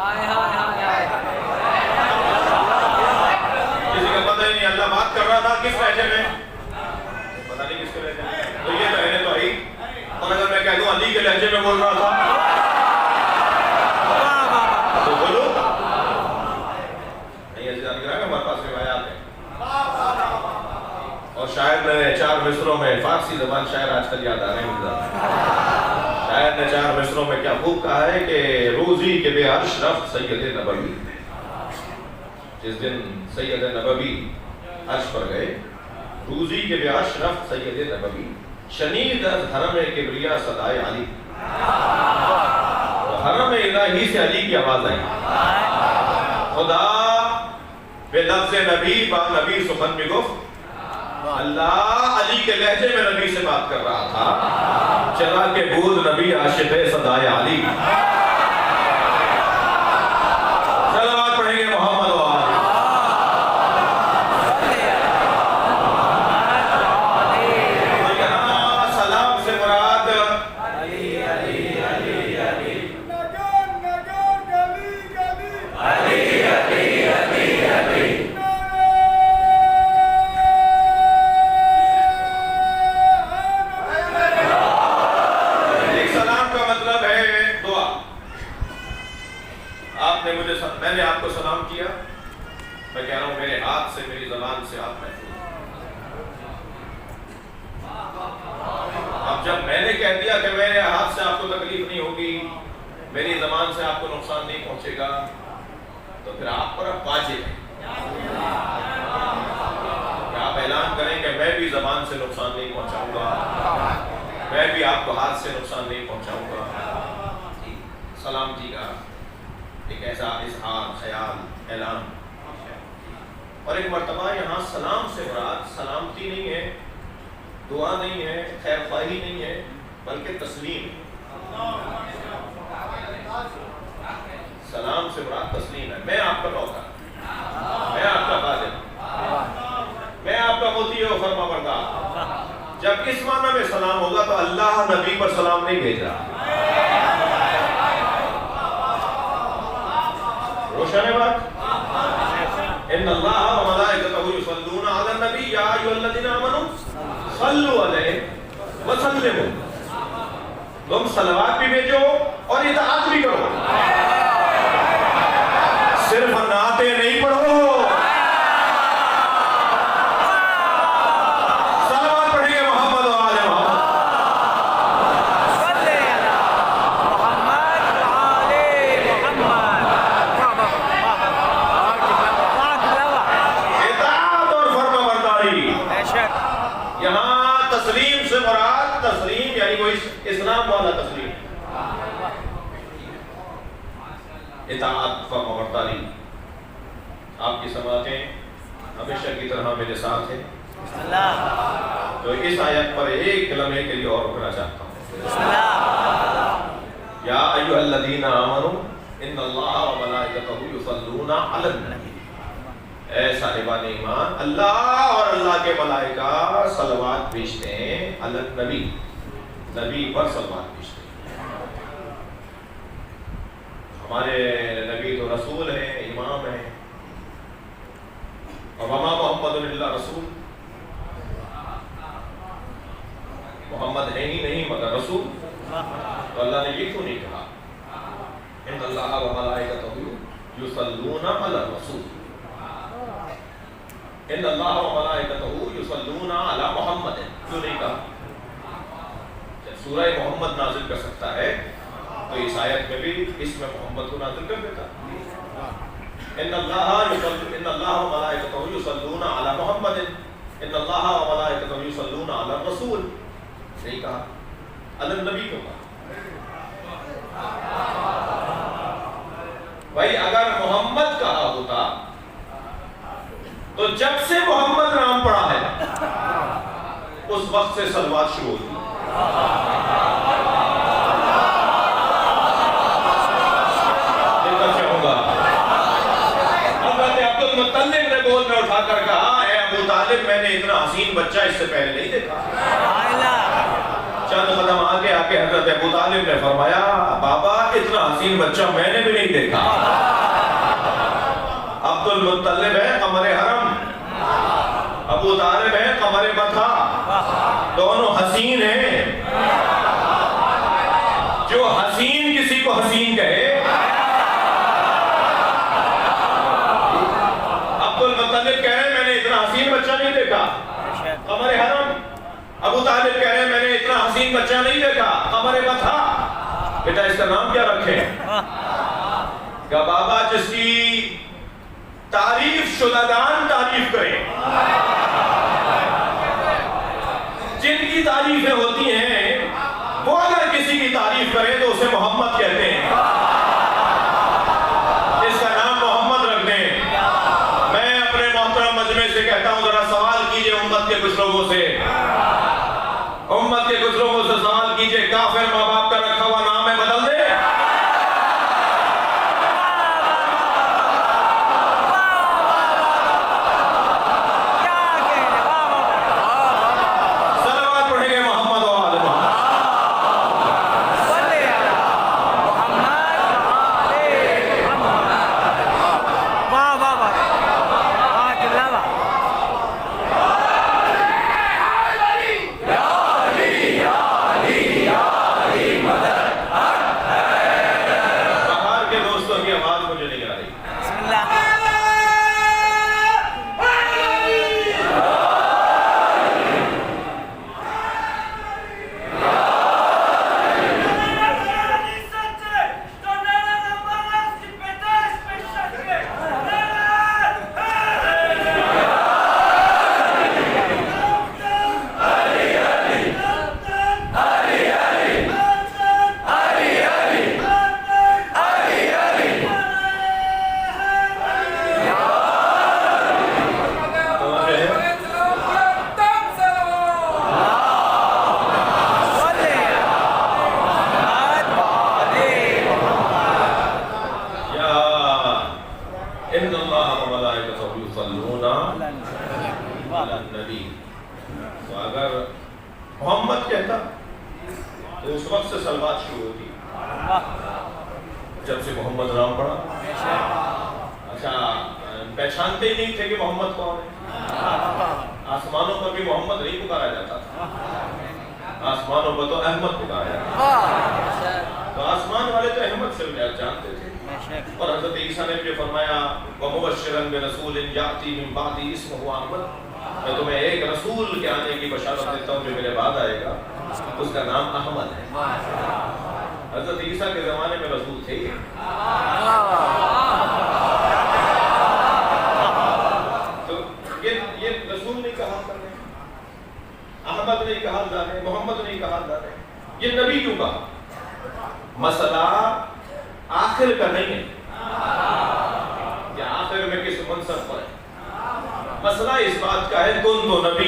کسی کا پتہ ہی نہیں اللہ بات کر رہا تھا کس لہجے میں، پتہ نہیں کس کے لہجے میں، تو یہ کہنے تو ہی، اور اگر میں کہہ دوں علی کے لہجے میں بول رہا تھا تو بولو نہیں، ایسے جان کر ہمارے پاس روایات ہیں. اور شاعر نے 4 مصروں میں، فارسی زبان شاعر آج کل یاد آ رہے ہیں، شاعر نے 4 مصروں میں کیا خوب کہا ہے کہ روزی کے بے عرش رفت سید نبوی. جس دن سید نبوی عرش پر گئے، روزی کے بے عرش رفت سید نبوی، شنید از حرم کبریا صدائے علی. تو حرم الہی سے علی کی آواز آئی. خدا بے لفظ نبی با نبی سخن میں گفت، اللہ علی کے لہجے میں نبی سے بات کر رہا تھا، چلا کے بود نبی عاشق صدائے علی. صلوات پڑھیں گے محمد و آل. یہاں سلام سے مراد علی علی علی علی علی علی علی علی. میں نے آپ کو سلام کیا، میں کہہ رہا ہوں میرے ہاتھ سے، میری زبان سے آپ محفوظ. اب جب میں نے کہہ دیا کہ میرے ہاتھ سے آپ کو تکلیف نہیں ہوگی، میری زبان سے آپ کو نقصان نہیں پہنچے گا، تو پھر آپ پر اب واجب ہے کہ آپ اعلان کریں کہ میں بھی زبان سے نقصان نہیں پہنچاؤں گا، میں بھی آپ کو ہاتھ سے نقصان نہیں پہنچاؤں گا. سلامتی کا ایک ایسا اظہار، خیال، اعلان. اور ایک مرتبہ یہاں سلام سے مراد سلامتی نہیں ہے، دعا نہیں ہے، خیر خواہی نہیں ہے، بلکہ تسلیم. سلام سے مراد تسلیم ہے. میں آپ کا نوکر، میں آپ کا خادم، میں آپ کا مطیع و فرما بردار. جب اس معنی میں سلام ہوگا تو اللہ نبی پر سلام نہیں بھیج رہا. روشن ہے بات؟ ان اللہ و ملائکتہ یصلون علی النبی یا ایھا الذین آمنوا صلوا علیہ وسلموا. تم صلوات بھی بھیجو اور اطاعت بھی کرو، صرف نعتیں نہیں پڑھو. صلوات پڑھیں گے محمد و آل محمد. یہاں تسلیم سے مراد تسلیم یعنی کوئی اسلام والا تسلیم، اطاعت، فرما برداری. آپ کی سماعتیں ہمیشہ کی طرح میرے ساتھ ہیں. تو اس آیت پر ایک لمحے کے لیے اور رکنا چاہتا ہوں. یا ایھا الذین آمنوا ان اللہ و ملائکتہ یصلون علی النبی. اے صاحبان ایمان، اللہ اور اللہ کے ملائکہ صلوات بھیجتے ہیں علی النبی، نبی پر صلوات بھیجتے ہیں. ہمارے نبی تو رسول ہیں، امام ہیں. اور وما محمد الا رسول، محمد ہے ہی نہیں مگر رسول. تو اللہ نے یہ کیوں نہیں کہا ان اللہ و ملائکتہ یصلون علی الرسول، ان اللہ و ملائکتہ یصلون علی محمد؟ کیوں نہیں کہا؟ جب سورہ محمد نازل کر سکتا ہے تو اس آیت میں بھی اس میں محمد کو نازل کر دیتا. ان اللہ و ملائکتہ یصلون علی محمد، ان اللہ و ملائکتہ یصلون علی الرسول. نہیں کہا، علی النبی کیوں کہا؟ بھائی اگر محمد کہا ہوتا تو جب سے محمد نام پڑا ہے اس وقت سے صلوات شروع ہوئی. چاہوں گا حضرت عبد المطلب نے گود میں اٹھا کر کہا، اے ابو طالب، میں نے اتنا حسین بچہ اس سے پہلے نہیں دیکھا. چند قدم آگے حضرت ابو طالب نے فرمایا بابا اتنا حسین بچہ میں نے بھی نہیں دیکھا. عبد المطلب ہے قمر حرم، ابو طالب ہے قمر بطھا، دونوں حسین ہیں. جو حسین کسی کو حسین کہے، عبد المطلب کہہ رہے میں نے اتنا حسین بچہ نہیں دیکھا قمر حرم، ابو طالب کہہ رہے میں نے اتنا حسین بچہ نہیں دیکھا قمر بطھا. بیٹا اس کا نام کیا رکھیں؟ کہ بابا جس کی تعریف شدگان تعریف کریں، جن کی تعریفیں ہوتی ہیں وہ اگر کسی کی تعریف کریں تو اسے محمد کہتے ہیں. اس کا نام محمد رکھ دیں. میں اپنے محترم مجمع سے کہتا ہوں ذرا سوال کیجئے امت کے کچھ لوگوں سے، امت کے کچھ لوگوں سے سوال کیجئے کافر ماں باپ کا رکھا ہوا نام ہے بدل دے؟ تو اگر محمد کہتا تو اس وقت سے سلوات شروع ہوتی جب سے محمد نام پڑا. اچھا پہچانتے ہی نہیں تھے کہ محمد کون ہے. آسمانوں پر بھی محمد نہیں پکارا جاتا تھا، آسمانوں پر تو احمد پکارا جاتا. تو آسمان والے تو احمد سے جانتے تھے. اور حضرت عیسیٰ نے بھی فرمایا وَمُبَشِّرًا بِرَسُولٍ يَأْتِي مِن بَعْدِي اسْمُهُ أَحْمَدُ، میں تمہیں ایک رسول کے آنے کی بشارت دیتا ہوں جو میرے بعد آئے گا، اس کا نام احمد ہے. حضرت عیسیٰ کے زمانے میں رسول تھے. تو یہ رسول نہیں کہا کرنے، احمد نہیں کہا جانے، محمد نہیں کہا جانے. یہ نبی کیوں کہا؟ مسئلہ آخر کا نہیں ہے کہ آخر میں کس منصب پر ہے. مسئلہ اس بات کا ہے کن تو نبی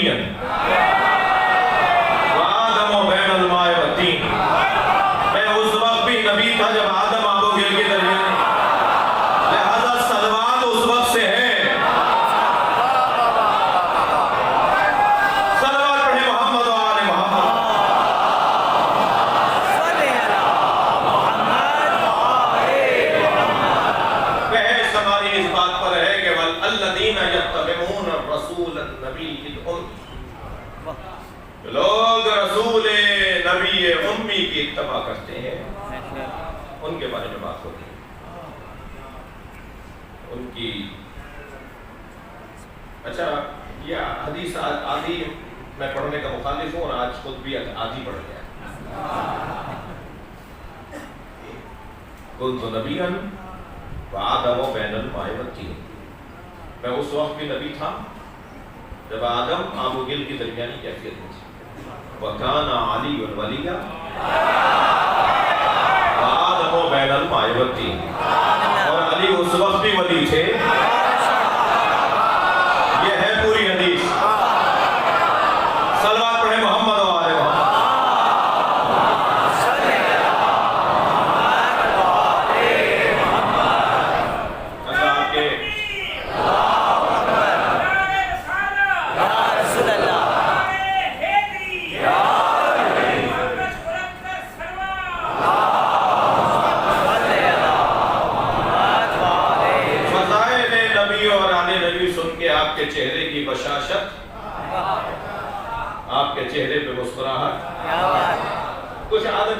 وآدم بین الماء والطین، میں اس وقت بھی نبی تھا جب آدم آب و گل کے درمیان، لہذا صلوات اس وقت سے ہے. صلوات پڑھیں محمد و آل محمد. بحث ہماری اس بات پر ہے کہ والذین یتبعون الرسول النبی الامی، لوگ رسول نبی امی کی اتباع کرتے ہیں، ان کے بارے میں بات ہوتی ہے. ان کی اچھا یہ حدیث آدھی میں پڑھنے کا مخالف ہوں اور آج خود بھی آدھی پڑھ گیا. کنت نبیا وآدم بین الماء والطین، میں اس وقت بھی نبی تھا جب آدم آب و گل کی درمیانی کیفیت میں تھی. وَكَانَ عَلِيٌّ وَلِيًّا وَآدَمُ بَيْنَ الْمَاءِ وَالطِّينِ، اور علی اس وقت بھی ولی تھے. یہ ہے پوری حدیث. صلوات پڑھیں محمد و آل محمد.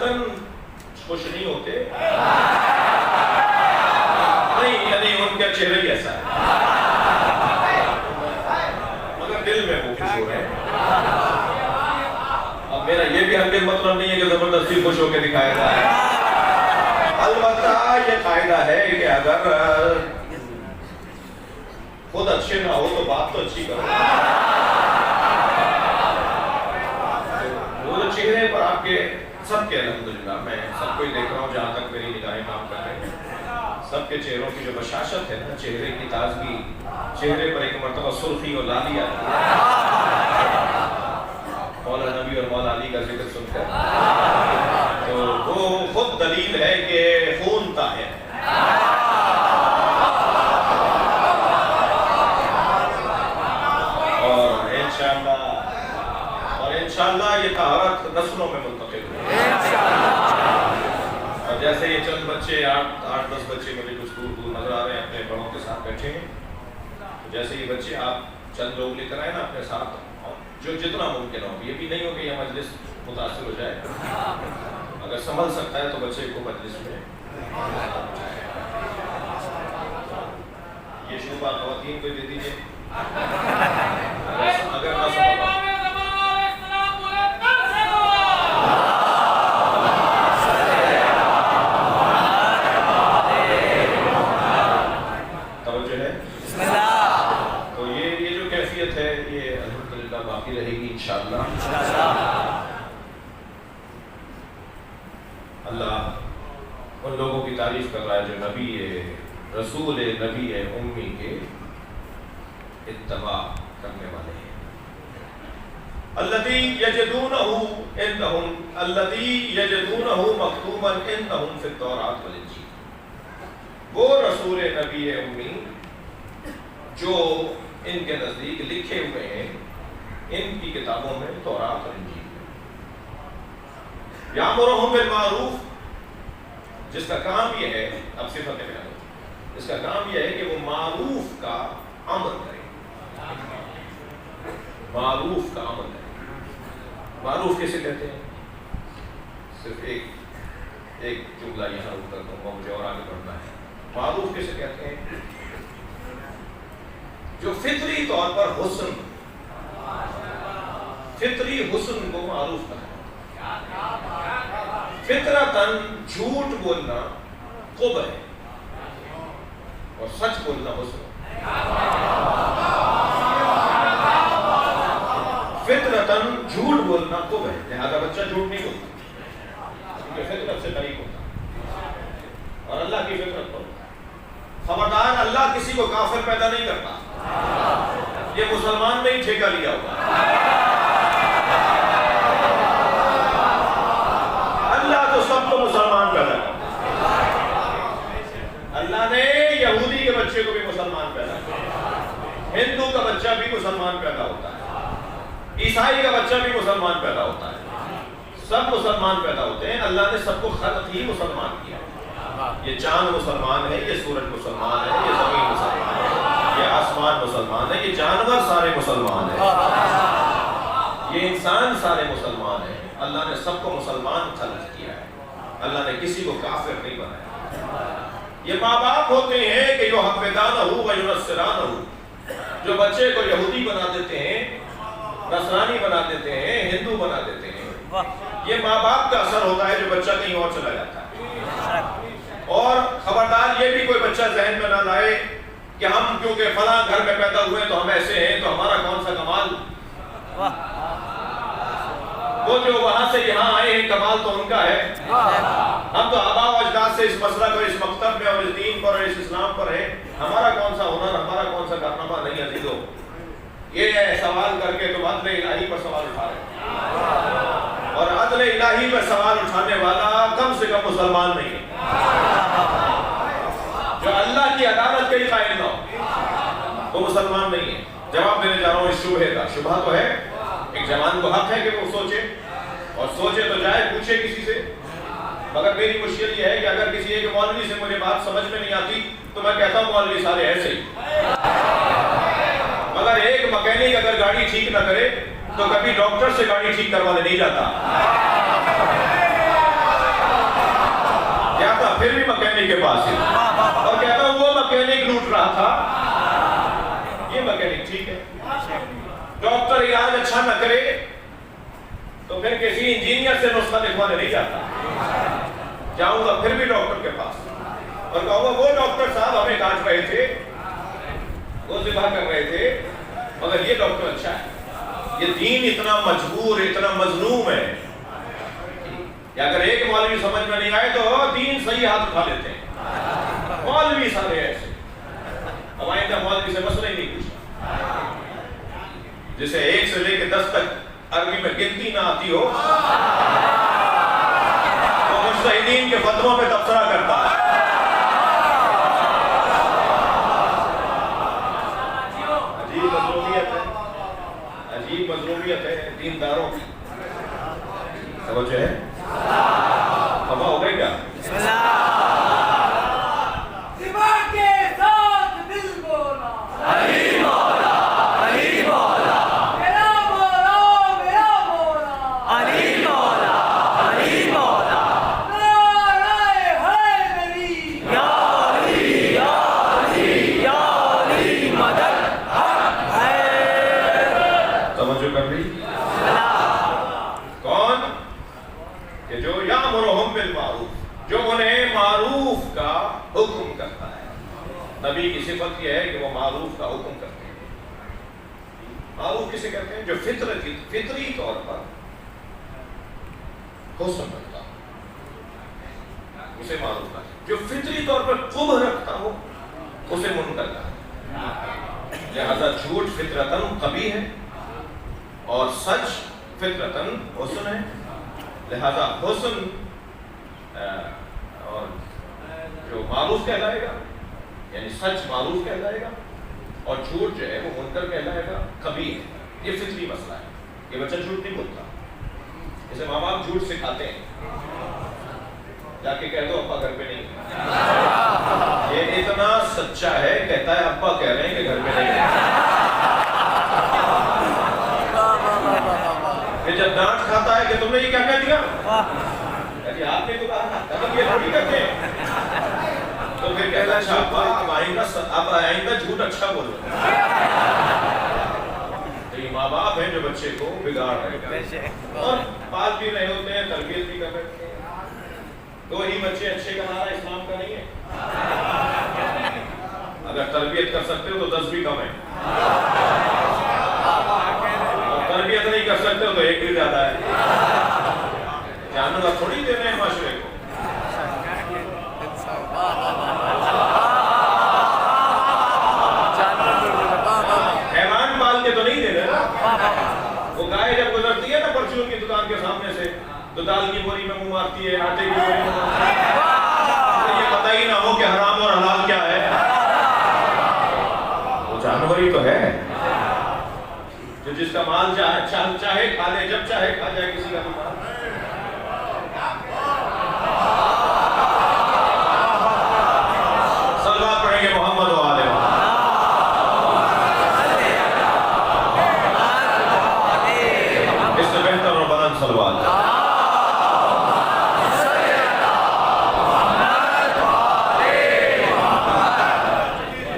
ابداً خوش نہیں ہوتے، نہیں یعنی ان کا چہرہ ہی ایسا ہے، مگر دل میں وہ خوش ہو رہے ہیں۔ اب میرا یہ بھی ہرگز مطلب نہیں ہے کہ زبردستی خوش ہو کے دکھایا جائے، البتہ یہ قاعدہ ہے کہ اگر خود اچھے نہ ہو تو بات تو اچھی کرو۔ وہ چہرے پر آپ کے سب کے الحمدللہ میں سب کو ہی دیکھ رہا ہوں جہاں تک میری نگاہیں کام کر رہے ہیں، سب کے چہروں کی جو بشاشت ہے نا، چہرے کی تازگی، چہرے پر ایک مرتبہ سرخی اور لالی آتی ہے مولا نبی اور مولا علی کا ذکر سن کر، تو وہ خود دلیل ہے کہ خون طاہر ہے۔ انشاءاللہ یہ طہارت نسلوں میں منتقل ہوگی۔ اور جیسے یہ چند بچے 8-10 بچے مجھے کچھ دور نظر آ رہے ہیں اپنے بڑوں کے ساتھ بیٹھے ہیں، جیسے یہ بچے آپ چند لوگ لے کر آئے نا اپنے ساتھ، جو جتنا ممکن ہو، یہ بھی نہیں ہو کہ یہ مجلس متاثر ہو جائے، اگر سنبھل سکتا ہے تو بچے کو مجلس میں یہ شعبہ خواتین کو دے دیجیے، اگر نہ سنبھل رہے گی انشاءاللہ۔ اللہ ان لوگوں کی تعریف کر رہا ہے جو نبی رسول نبی امی کے اتباع کرنے والے ہیں۔ الذی یجدونہ مکتوبا عندہم فی التوراۃ والانجیل، وہ رسول نبی امی جو ان کے نزدیک لکھے ہوئے ہیں ان کی کتابوں میں، تورات اور انجیل میں، یامرہم بالمعروف، جس کا کام یہ ہے، اب صفت بیان ہوتی، اس کا کام یہ ہے کہ وہ معروف کا عمل کرے، معروف کا عمل کرے۔ معروف کیسے کہتے ہیں؟ صرف ایک جملہ یہاں رک کر دوں گا، مجھے اور آگے بڑھنا ہے۔ معروف کیسے کہتے ہیں؟ جو فطری طور پر حسن، فطری حسن کو معروف کرنا۔ فطرتاً جھوٹ بولنا قبح ہے اور سچ بولنا حسن ہے۔ فطرتاً جھوٹ بولنا قبح ہے، لہذا بچہ جھوٹ نہیں بولتا کیونکہ فطرت سے قریب ہوتا اور اللہ کی فطرت پر۔ خبردار، اللہ کسی کو کافر پیدا نہیں کرتا، یہ مسلمان نے ہی ٹھیکہ لیا ہوگا۔ اللہ تو سب کو مسلمان پیدا کرتا، اللہ نے یہودی کے بچے کو بھی مسلمان پیدا کیا، ہندو کا بچہ بھی مسلمان پیدا ہوتا ہے، عیسائی کا بچہ بھی مسلمان پیدا ہوتا ہے، سب مسلمان پیدا ہوتے ہیں۔ اللہ نے سب کو خلق ہی مسلمان کیا، یہ چاند مسلمان ہے، یہ سورج مسلمان ہے، یہ زمین مسلمان ہے، یہ آسمان مسلمان ہے، یہ جانور سارے مسلمان ہیں، یہ انسان سارے مسلمان ہیں۔ اللہ نے سب کو مسلمان خلق کیا ہے، اللہ نے کسی کو کافر نہیں بنایا۔ یہ ماں باپ ہوتے ہیں کہ یحودانہ و ینصرانہ، جو بچے کو یہودی بنا دیتے ہیں، نصرانی بنا دیتے ہیں، ہندو بنا دیتے ہیں، یہ ماں باپ کا اثر ہوتا ہے جو بچہ کہیں اور چلا جاتا ہے۔ اور خبردار، یہ بھی کوئی بچہ ذہن میں نہ لائے کہ ہم کیونکہ فلاں گھر میں پیدا ہوئے تو ہم ایسے ہیں تو ہمارا کون سا کمال، وہ جو وہاں سے یہاں آئے ہیں کمال تو ان کا ہے، ہم تو آباء و اجداد سے اس مسلک اور اس مکتب میں اور اس دین پر اور اس اسلام پر ہیں، ہمارا کون سا ہنر، ہمارا کون سا کارنامہ نہیں عزیزو۔ یہ سوال کر کے تم عدل الہی پر سوال اٹھا رہے ہیں، اور عدل الہی پر سوال اٹھانے والا کم سے کم مسلمان نہیں ہے، جو اللہ کی عدالت کے لیے قائل نہ ہو وہ مسلمان نہیں ہے۔ جواب دینے جا رہا ہوں اس شبہے کا۔ شبہ تو ہے، ایک جوان کو حق ہے کہ وہ سوچے، اور سوچے تو جائے، پوچھے کسی سے، مگر میری مشکل یہ ہے کہ اگر کسی ایک مولوی سے مجھے بات سمجھ میں نہیں آتی تو میں کہتا ہوں مولوی سارے ایسے ہی، مگر ایک مکینک اگر گاڑی ٹھیک نہ کرے تو کبھی ڈاکٹر سے گاڑی ٹھیک کروانے نہیں جاتا۔ پھر بھی مکینک کے پاس ہی، اور کہتا ہوں وہ مکینک لوٹ رہا تھا، یہ مکینک ٹھیک ہے۔ ڈاکٹر علاج اچھا نہ کرے تو پھر کسی انجینئر سے نسخہ لکھوانے نہیں جاتا، جاؤں گا پھر بھی ڈاکٹر کے پاس اور کہوں گا وہ ڈاکٹر صاحب ہمیں کاٹ رہے تھے، وہ ذبح کر رہے تھے، مگر یہ ڈاکٹر اچھا ہے۔ یہ دین اتنا مجبور، اتنا مظلوم ہے، یا اگر ایک مولوی سمجھ میں نہیں آئے تو دین صحیح ہاتھ اٹھا لیتے ہیں، مولوی سارے ایسے۔ اب آئندہ مولوی سے مسئلہ ہی نہیں پوچھا، جسے 1 سے لے کے 10 تک عربی میں گنتی نہ آتی ہو تو مجتہدین کے فتووں پہ تبصرہ کرتا ہے۔ عجیب مظلومیت ہے دینداروں کی، توجہ ہے؟ ہوا ہو گئی کیا؟ دماغ کے ساتھ دل بولا، علی مولا، علی مولا، میرا مولا، میرا مولا، علی مولا، علی مولا، نعرہ حیدری، یا علی، یا علی، یا علی، مدد حق ہے۔ توجہ کر لی؟ کون؟ کہ جو یامرہم بالمعروف، جو انہیں معروف کا حکم کرتا ہے۔ نبی کی صفت یہ ہے کہ وہ معروف کا حکم کرتے ہیں۔ معروف کسے کہتے ہیں؟ جو فطری طور پر حسن رکھتا ہو، اسے معروف کہتے ہیں۔ جو فطری طور پر قبح رکھتا ہو، اسے منکر کہتے ہیں۔ لہذا جھوٹ فطرتاً قبیح ہے اور سچ فطرتاً حسن ہے، لہذا حسن اور جو معروف کہلائے گا، یعنی سچ معروف کہلائے گا اور جھوٹ جو ہے وہ منکر کہلائے گا، قبیح ہے۔ یہ فطری مسئلہ ہے، یہ بچہ جھوٹ نہیں بولتا، جسے ماں باپ جھوٹ سکھاتے ہیں، جا کے کہہ دو ابا گھر پہ نہیں، یہ اتنا سچا ہے، کہتا ہے ابا کہہ رہے ہیں کہ گھر پہ نہیں ہے۔ جب ڈانٹ کھاتا ہے کہ تم نے یہ کیا کہہ دیا، کہ آپ نے تو کہا تھا، یہ تھوڑی کرتے ہیں، تو پھر کہتا ہے اچھا اب آئندہ جھوٹ اچھا بولو۔ تو یہ ماں باپ ہیں جو بچے کو بگاڑ رہے ہیں اور پال بھی رہے ہوتے ہیں، تربیت بھی کر رہے ہوتے ہیں۔ تو ہی بچے اچھے کا نعرہ اسلام کا نہیں ہے۔ اگر تربیت کر سکتے ہو تو 10 بھی کم ہے، تربیت نہیں کر سکتے ہو تو 1 بھی زیادہ ہے۔ جانور تھوڑی دے رہے ہیں معاشرے کو، حیوان پال کے تو نہیں دے رہے نا۔ وہ گائے جب گزرتی ہے نا پرچون کی دکان کے سامنے سے، تو دال کی بوری میں منہ مارتی ہے، آٹے کی بوری میں منہ مارتی ہے، یہ پتہ ہی نہ ہو کہ حرام اور حلال کیا ہے۔ وہ جانور ہی تو ہے، جو جس کا مال چاہے کھا لے، جب چاہے کھا جائے کسی کا بھی مال۔ صلوات پڑھیں گے محمد و آلہ محمد۔ اس سے بہتر اور بلند صلوات۔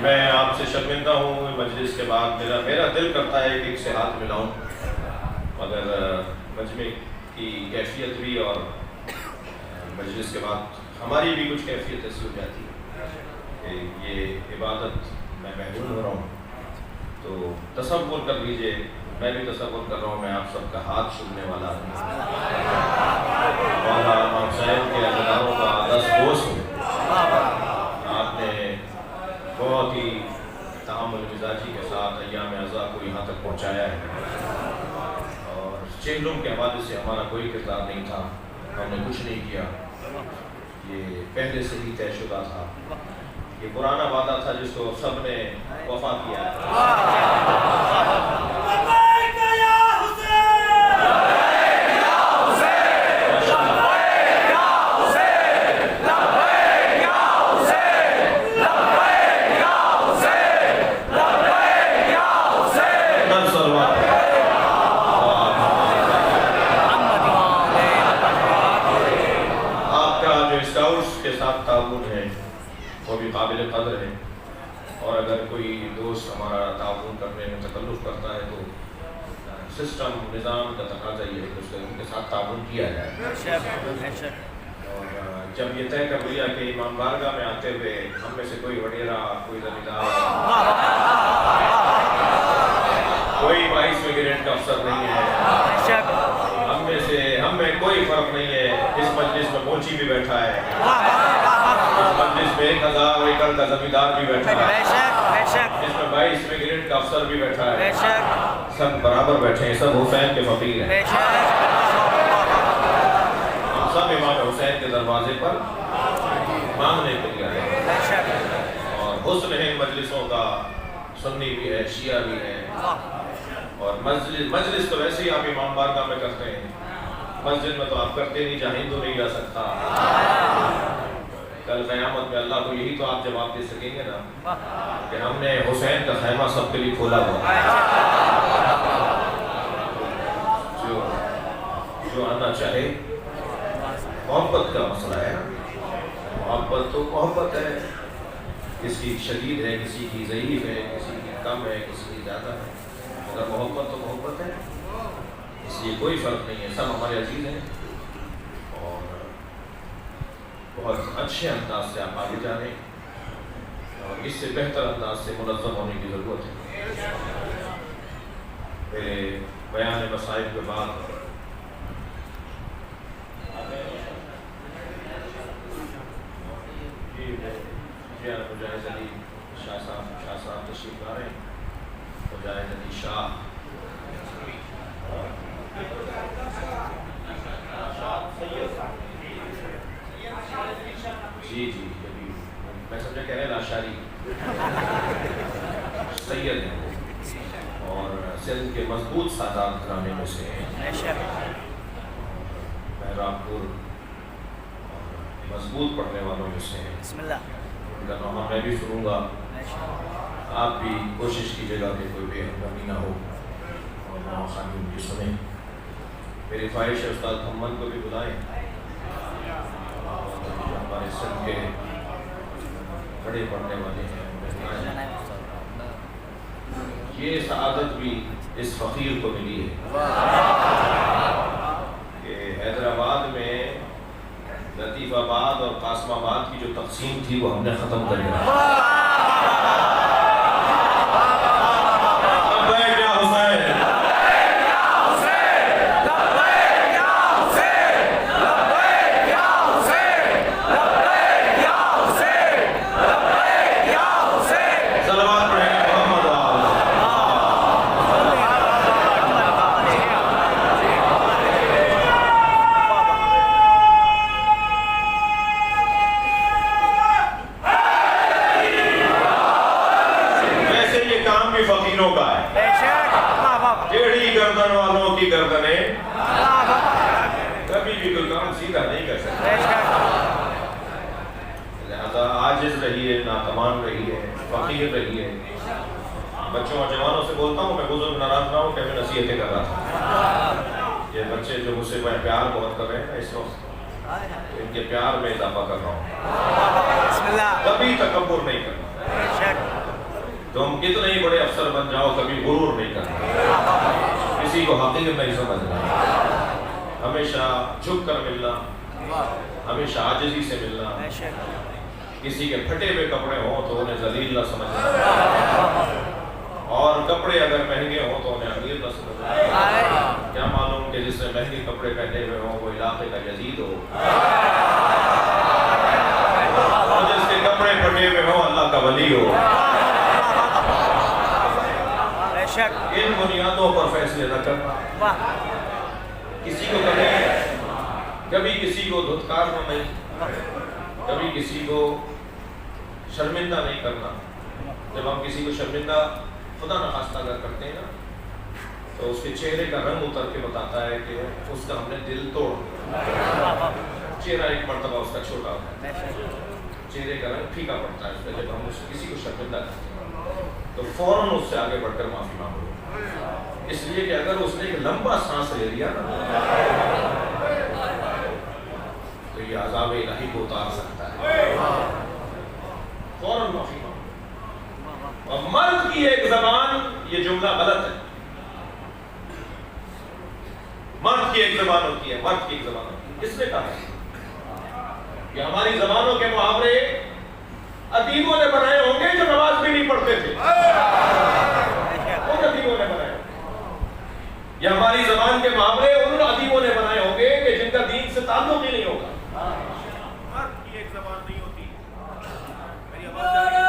میں آپ سے شرمندہ ہوں، مجلس کے بعد میرا دل کرتا ہے کہ ایک سے ہاتھ ملاؤں، مگر مجمع کی کیفیت بھی اور مجلس کے بعد ہماری بھی کچھ کیفیت ایسی ہو جاتی ہے کہ یہ عبادت میں محروم ہو رہا ہوں۔ تو تصور کر لیجئے، میں بھی تصور کر رہا ہوں، میں آپ سب کا ہاتھ چھونے والا ہوں، مولانا امام صاحب کے عزیزوں کا دست ہوں۔ آپ نے بہت ہی تعامل مزاجی کے ساتھ ایام اعزاء کو یہاں تک پہنچایا ہے، اور چہلوں کے حوالے سے ہمارا کوئی کردار نہیں تھا، ہم نے کچھ نہیں کیا، یہ پہلے سے ہی طے شدہ تھا، یہ پرانا وعدہ تھا جس کو سب نے وفا کیا ہے۔ اسکاؤٹس کے ساتھ تعاون ہے وہ بھی قابل قدر ہے، اور اگر کوئی دوست ہمارا تعاون کرنے میں تکلف کرتا ہے تو سسٹم نظام کا تقاضا یہ ہے کہ اس ان کے ساتھ تعاون کیا جائے۔ اور جب یہ طے کر لیا کہ امام بارگاہ میں آتے ہوئے ہم میں سے کوئی وڈیرا، کوئی زمیندار، کوئی وائس گریڈ کا افسر نہیں ہے، ہم میں کوئی فرق نہیں ہے، اس مجلس میں مونچی بھی بیٹھا ہے، اس مجلس میں 1000 ایکڑ کا زمیندار بھی بیٹھا ہے، اس میں 22 گریڈ کا افسر بھی بیٹھا ہے، سب برابر بیٹھے ہیں، سب حسین کے فقیر ہیں، ہم سب امام حسین کے دروازے پر مانگنے کے لیے آئے، اور حسن ہے ان مجلسوں کا، سنی بھی ہے، شیعہ بھی ہے، اور مجلس تو ویسے ہی آپ امام بارگاہ میں کرتے ہیں، مسجد میں تو آپ کرتے نہیں، جہاں ہندو نہیں جا سکتا، کل قیامت میں اللہ کو یہی تو آپ جواب دے سکیں گے نا کہ ہم نے حسین کا خیمہ سب کے لیے کھولا ہوا، جو آنا چاہے، محبت کا مسئلہ ہے، محبت تو محبت ہے، کسی کی شدید ہے، کسی کی ضعیف ہے، کسی کی کم ہے، کسی کی زیادہ ہے، مگر محبت تو محبت ہے، اس لیے کوئی فرق نہیں ہے، سب ہمارے عزیز ہیں، اور بہت اچھے انداز سے آپ آگے جانے، اور اس سے بہتر انداز سے منظم ہونے کی ضرورت ہے۔ میرے بیان مسائل کے بعد مجاہد علی شاہ صاحب تشریف لا رہے ہیں، مجاہد علی شاہ جی میں سمجھا کہہ رہے ہیں لاشاری سید ہیں وہ، اور سندھ کے مضبوط سادات گھرانے میں سے ہیں، مہراب پور مضبوط پڑھنے والوں میں سے ہیں، ان کا نام میں بھی سنوں گا، آپ بھی کوشش کیجیے گا کہ کوئی بے ہنگامی نہ ہو اور نام خانی ان کی سنیں۔ میری خواہش ہے استاد محمد کو بھی بلائیں، ہمارے سندھ کے بڑے پڑھنے والے ہیں، یہ سعادت بھی اس فقیر کو ملی ہے کہ حیدرآباد میں لطیف آباد اور قاسم آباد کی جو تقسیم تھی وہ ہم نے ختم کر دیا۔ ٹیڑھی گردن والوں کی گردنیں کبھی بھی کوئی کام سیدھا نہیں کر سکتے، لہذا عاجز رہیے، ناتوان رہیے، فقیر رہیے۔ بچوں اور جوانوں سے بولتا ہوں، میں بزرگ ناراض نہ ہوں کہ میں نصیحتیں کر رہا تھا، یہ بچے جو مجھ سے پیار بہت کر رہے ہیں اس وقت، ان کے پیار میں اضافہ کر رہا ہوں، کبھی تکبر نہیں کرنا، تم کتنے ہی بڑے افسر بن جاؤ کبھی غرور نہیں کرنا، کسی کو حقیر نہیں سمجھنا، ہمیشہ جھک کر ملنا، ہمیشہ عاجزی سے ملنا، کسی کے پھٹے ہوئے کپڑے ہوں تو انہیں ذلیل نہ سمجھنا، اور کپڑے اگر مہنگے ہوں تو انہیں امیر نہ سمجھنا، کیا معلوم کہ جس نے مہنگے کپڑے پہنے ہوئے ہوں وہ علاقے کا یزید ہو، اور جس کے کپڑے پھٹے ہوئے ہوں اللہ کا ولی ہو۔ ان بنیادوں پر فیصلے نہ کرنا، کسی کو کبھی کسی کو دھتکارنا نہیں، کبھی کسی کو شرمندہ نہیں کرنا۔ جب ہم کسی کو شرمندہ خدا نخواستہ اگر کرتے ہیں نا تو اس کے چہرے کا رنگ اتر کے بتاتا ہے کہ اس کا ہم نے دل توڑ دیا، چہرہ ایک مرتبہ اس کا چھوٹا ہوتا ہے، چہرے کا رنگ پھیکا پڑتا ہے، جب ہم کسی کو شرمندہ کرتے ہیں تو فوراً اس سے آگے بڑھ کر معافی مانگو، اس لیے کہ اگر اس نے ایک لمبا سانس لے لیا نا تو یہ عذاب الہی کو اتار سکتا ہے فوراً معافی مانگو. اور مرد کی ایک زبان، یہ جملہ غلط ہے. مرد کی ایک زبان ہوتی ہے، مرد کی ایک زبان ہوتی ہے. کس نے کہا ہے؟ کہ ہماری زبانوں کے محاورے ادیبوں نے بنائے ہوں گے جو نماز بھی نہیں پڑھتے تھے. ان ادیبوں نے بنائے ہوں گے. یا ہماری زبان کے محاورے ان ادیبوں نے بنائے ہوں گے کہ جن کا دین سے تعلق ہی نہیں ہوگا. مرد کی ایک زبان نہیں ہوتی. میری آواز جا رہی ہے؟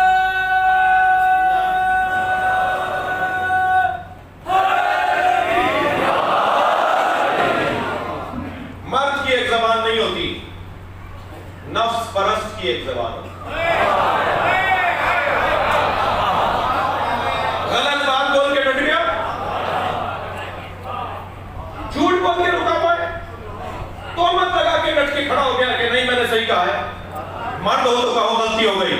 مرد کی ایک زبان نہیں ہوتی، نفس پرست کی ایک زبان ہوتی. غلط بات بول کے ڈٹ گیا، جھوٹ بول کے رکا ہوا ہے، تہمت لگا کے ڈٹ کے کھڑا ہو گیا کہ نہیں میں نے صحیح کہا ہے. مرد ہو تو کہو غلطی ہو گئی.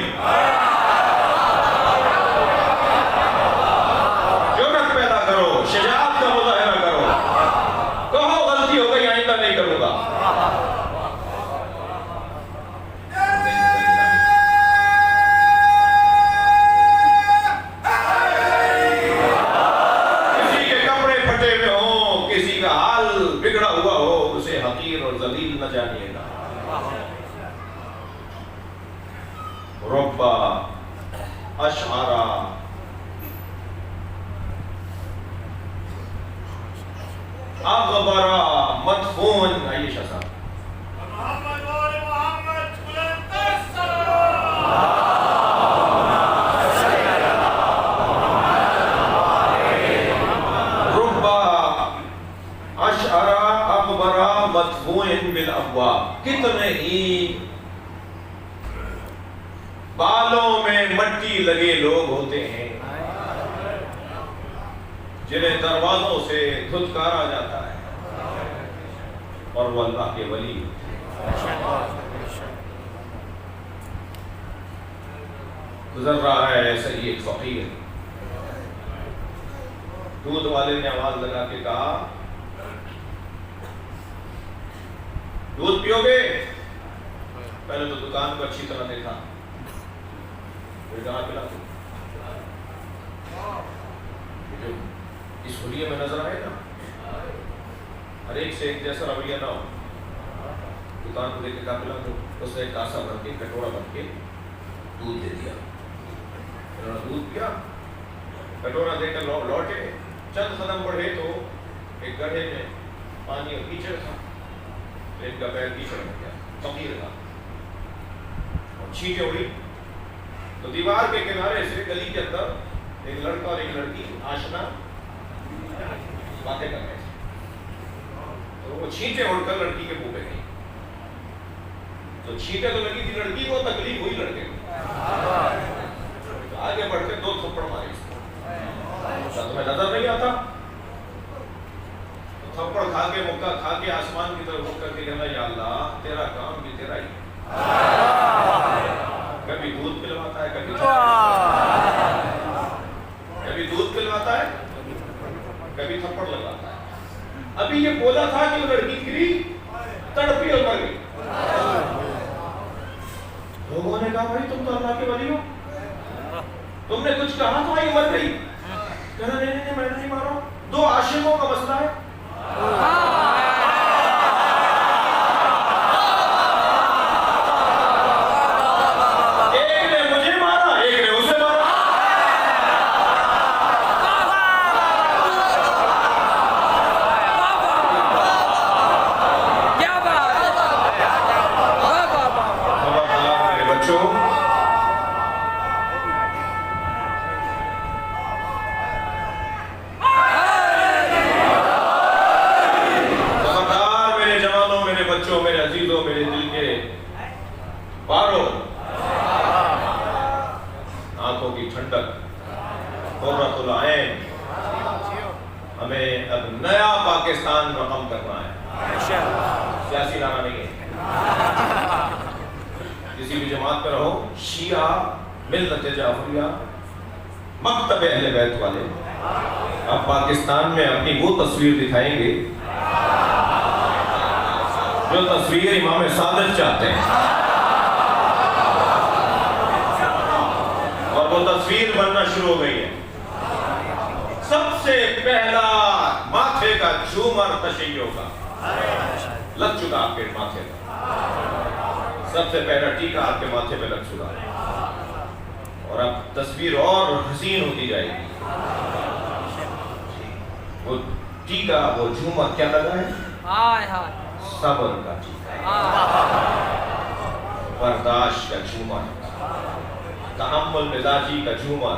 جرأت پیدا کرو، شجاعت کا مظاہرہ کرو، کہو غلطی ہو گئی، آئندہ نہیں کروں گا. بگڑا ہوا ہو اسے حقیر اور ذلیل نہ جانیے گا. ربا اشعرا اغبرا مدفون. عائشہ صاحب کتنے ہی بالوں میں مٹی لگے لوگ ہوتے ہیں جنہیں دروازوں سے دھتکارا جاتا ہے اور وہ اللہ کے ولی. گزر رہا ہے ایسا ہی ایک فقیر، دودھ والے نے آواز لگا کے کہا دودھ پیو گے؟ پہلے تو دکان کو اچھی طرح دیکھا، پھر کہاں پلا دو. جو اس حلیے میں نظر آئے نا، ہر ایک سے ایک جیسا رویہ نہ ہو. دکان کو دیکھ کے کہا پلا دو. اس نے ایک کاسا بھر کے کٹورا بھر کے دودھ دے دیا. انہوں نے دودھ پیا، کٹورا دے کر لوٹے. چند قدم بڑھے تو ایک گڑھے میں پانی اور کیچڑ تھا. ایک کا پیر کیچڑ ہو گیا، فقیر کا، اور چھینٹیں اڑی. تو دیوار کے کنارے سے گلی کے اندر ایک لڑکا اور ایک لڑکی آشنا باتیں کر رہے تھے. تو وہ چھینٹیں اڑ کر لڑکی کے منہ پہ گئی. تو چھینٹیں تو لگی تھی لڑکی کو، تکلیف ہوئی لڑکے کو. آگے بڑھ کے 2 تھپڑ مارے اس کو. تمہیں نظر نہیں آتا؟ تھپڑ کھا کے مکہ کھا کے آسمان کی طرف مکہ کے کہنا یا اللہ تیرا کام بھی تیرا ہی. کبھی دودھ پلواتا ہے، کبھی دودھ پلواتا ہے، کبھی تھپڑ لگاتا ہے. ابھی یہ بولا تھا کہ وہ لڑکی گری، تڑپی اور مر گئی. لوگوں نے کہا بھائی تم تو اللہ کے ولی ہو، تم نے کچھ کہا تو آئی مر گئی. کہنا نہیں میں نہیں مارا. 2 عاشقوں کا مسئلہ ہے. ایک نے مجھے مارا، ایک نے اسے مارا. کیا بات میرے بچوں، میرے عزیزوں، میرے دل کے باروں، آنکھوں کی ٹھنڈک، قرۃ العین، ہمیں اب نیا پاکستان رقم کرنا ہے. سیاسی لانا نہیں ہے. کسی بھی جماعت پر رہو، شیعہ، ملت جعفریہ، مکتب اہل بیت والے، اب پاکستان میں اپنی وہ تصویر دکھائیں گے جو تصویر امام صادق چاہتے ہیں، اور وہ تصویر بننا شروع ہو گئی ہے۔ سب سے پہلا ماتھے کا جھومر تشیعوں کا لگ چکا آپ کے ماتھے پر، سب سے پہلا ٹیکا آپ کے ماتھے پہ لگ چکا، اور اب تصویر اور حسین ہوتی جائے گی۔ وہ ٹیکا، وہ جھومر کیا لگا ہے؟ صبر کا ٹیکا، برداشت کا جھومر، تحمل مزاجی کا جھومر۔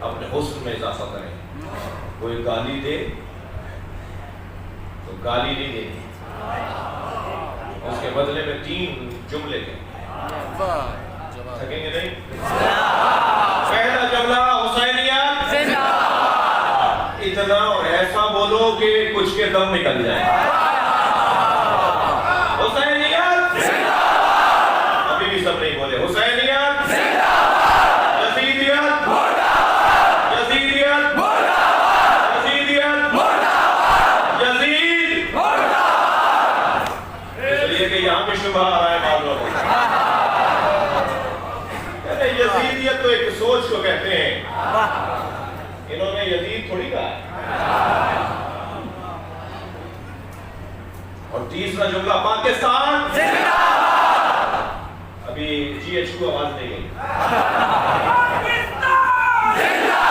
اپنے حسن میں اضافہ کریں۔ کوئی گالی دے تو گالی نہیں دے، اس کے بدلے میں 3 جملے کے تھکیں گے نہیں۔ پہلا جملہ حسینیت زندہ، اتنا اور ایسا بولو کہ کچھ کے دم نکل جائے۔ حسینیت زندہ، ابھی بھی سب نہیں بولے۔ حسینیت زندہ، یزیدیت مردہ، یزیدیت مردہ، یزیدیت مردہ، یزید مردہ۔ اس لیے کہ یہاں پہ شبہ آ رہا ہے بعض لوگوں کو۔ یزیدیت تو ایک سوچ کو کہتے ہیں، انہوں نے یزید تھوڑی کہا ہے۔ اور تیسرا جملہ پاکستان زندہ، ابھی جی ایچ کو آواز نہیں گئی۔ پاکستان زندہ،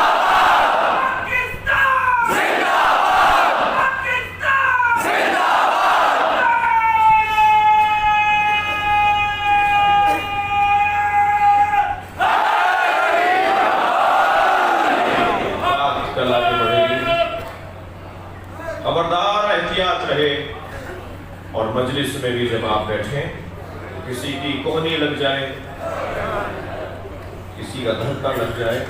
پاکستان زندہ، پاکستان زندہ۔ کل آگے بڑھے گی، خبردار احتیاط رہے، اور مجلس میں بھی جب آپ بیٹھیں کسی کی کوہنی لگ جائے، کسی کا دھکا لگ جائے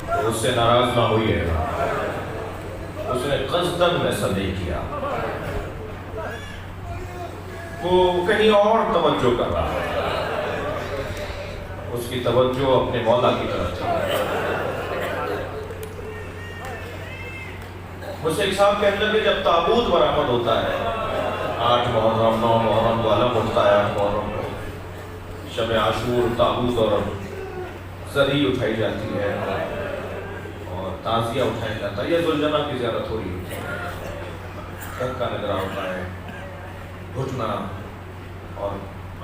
تو اس سے ناراض نہ ہوئیے گا، اس نے قصداً ایسا نہیں کیا، وہ کہیں اور توجہ کر رہا ہے، اس کی توجہ اپنے مولا کی طرف تھی۔ مجھ سے ایک صاحب کہنے لگے جب تابوت برآمد ہوتا ہے، 8 محرم 9 محرم کو علم اٹھتا ہے، 8 محرم کو شب عاشور تابوت اور زری اٹھائی جاتی ہے اور تعزیہ اٹھایا جاتا ہے، یہ ذوالجناح کی زیارت ہو رہی ہوتی ہے، دھکا لگ رہا ہوتا ہے، گھٹنا اور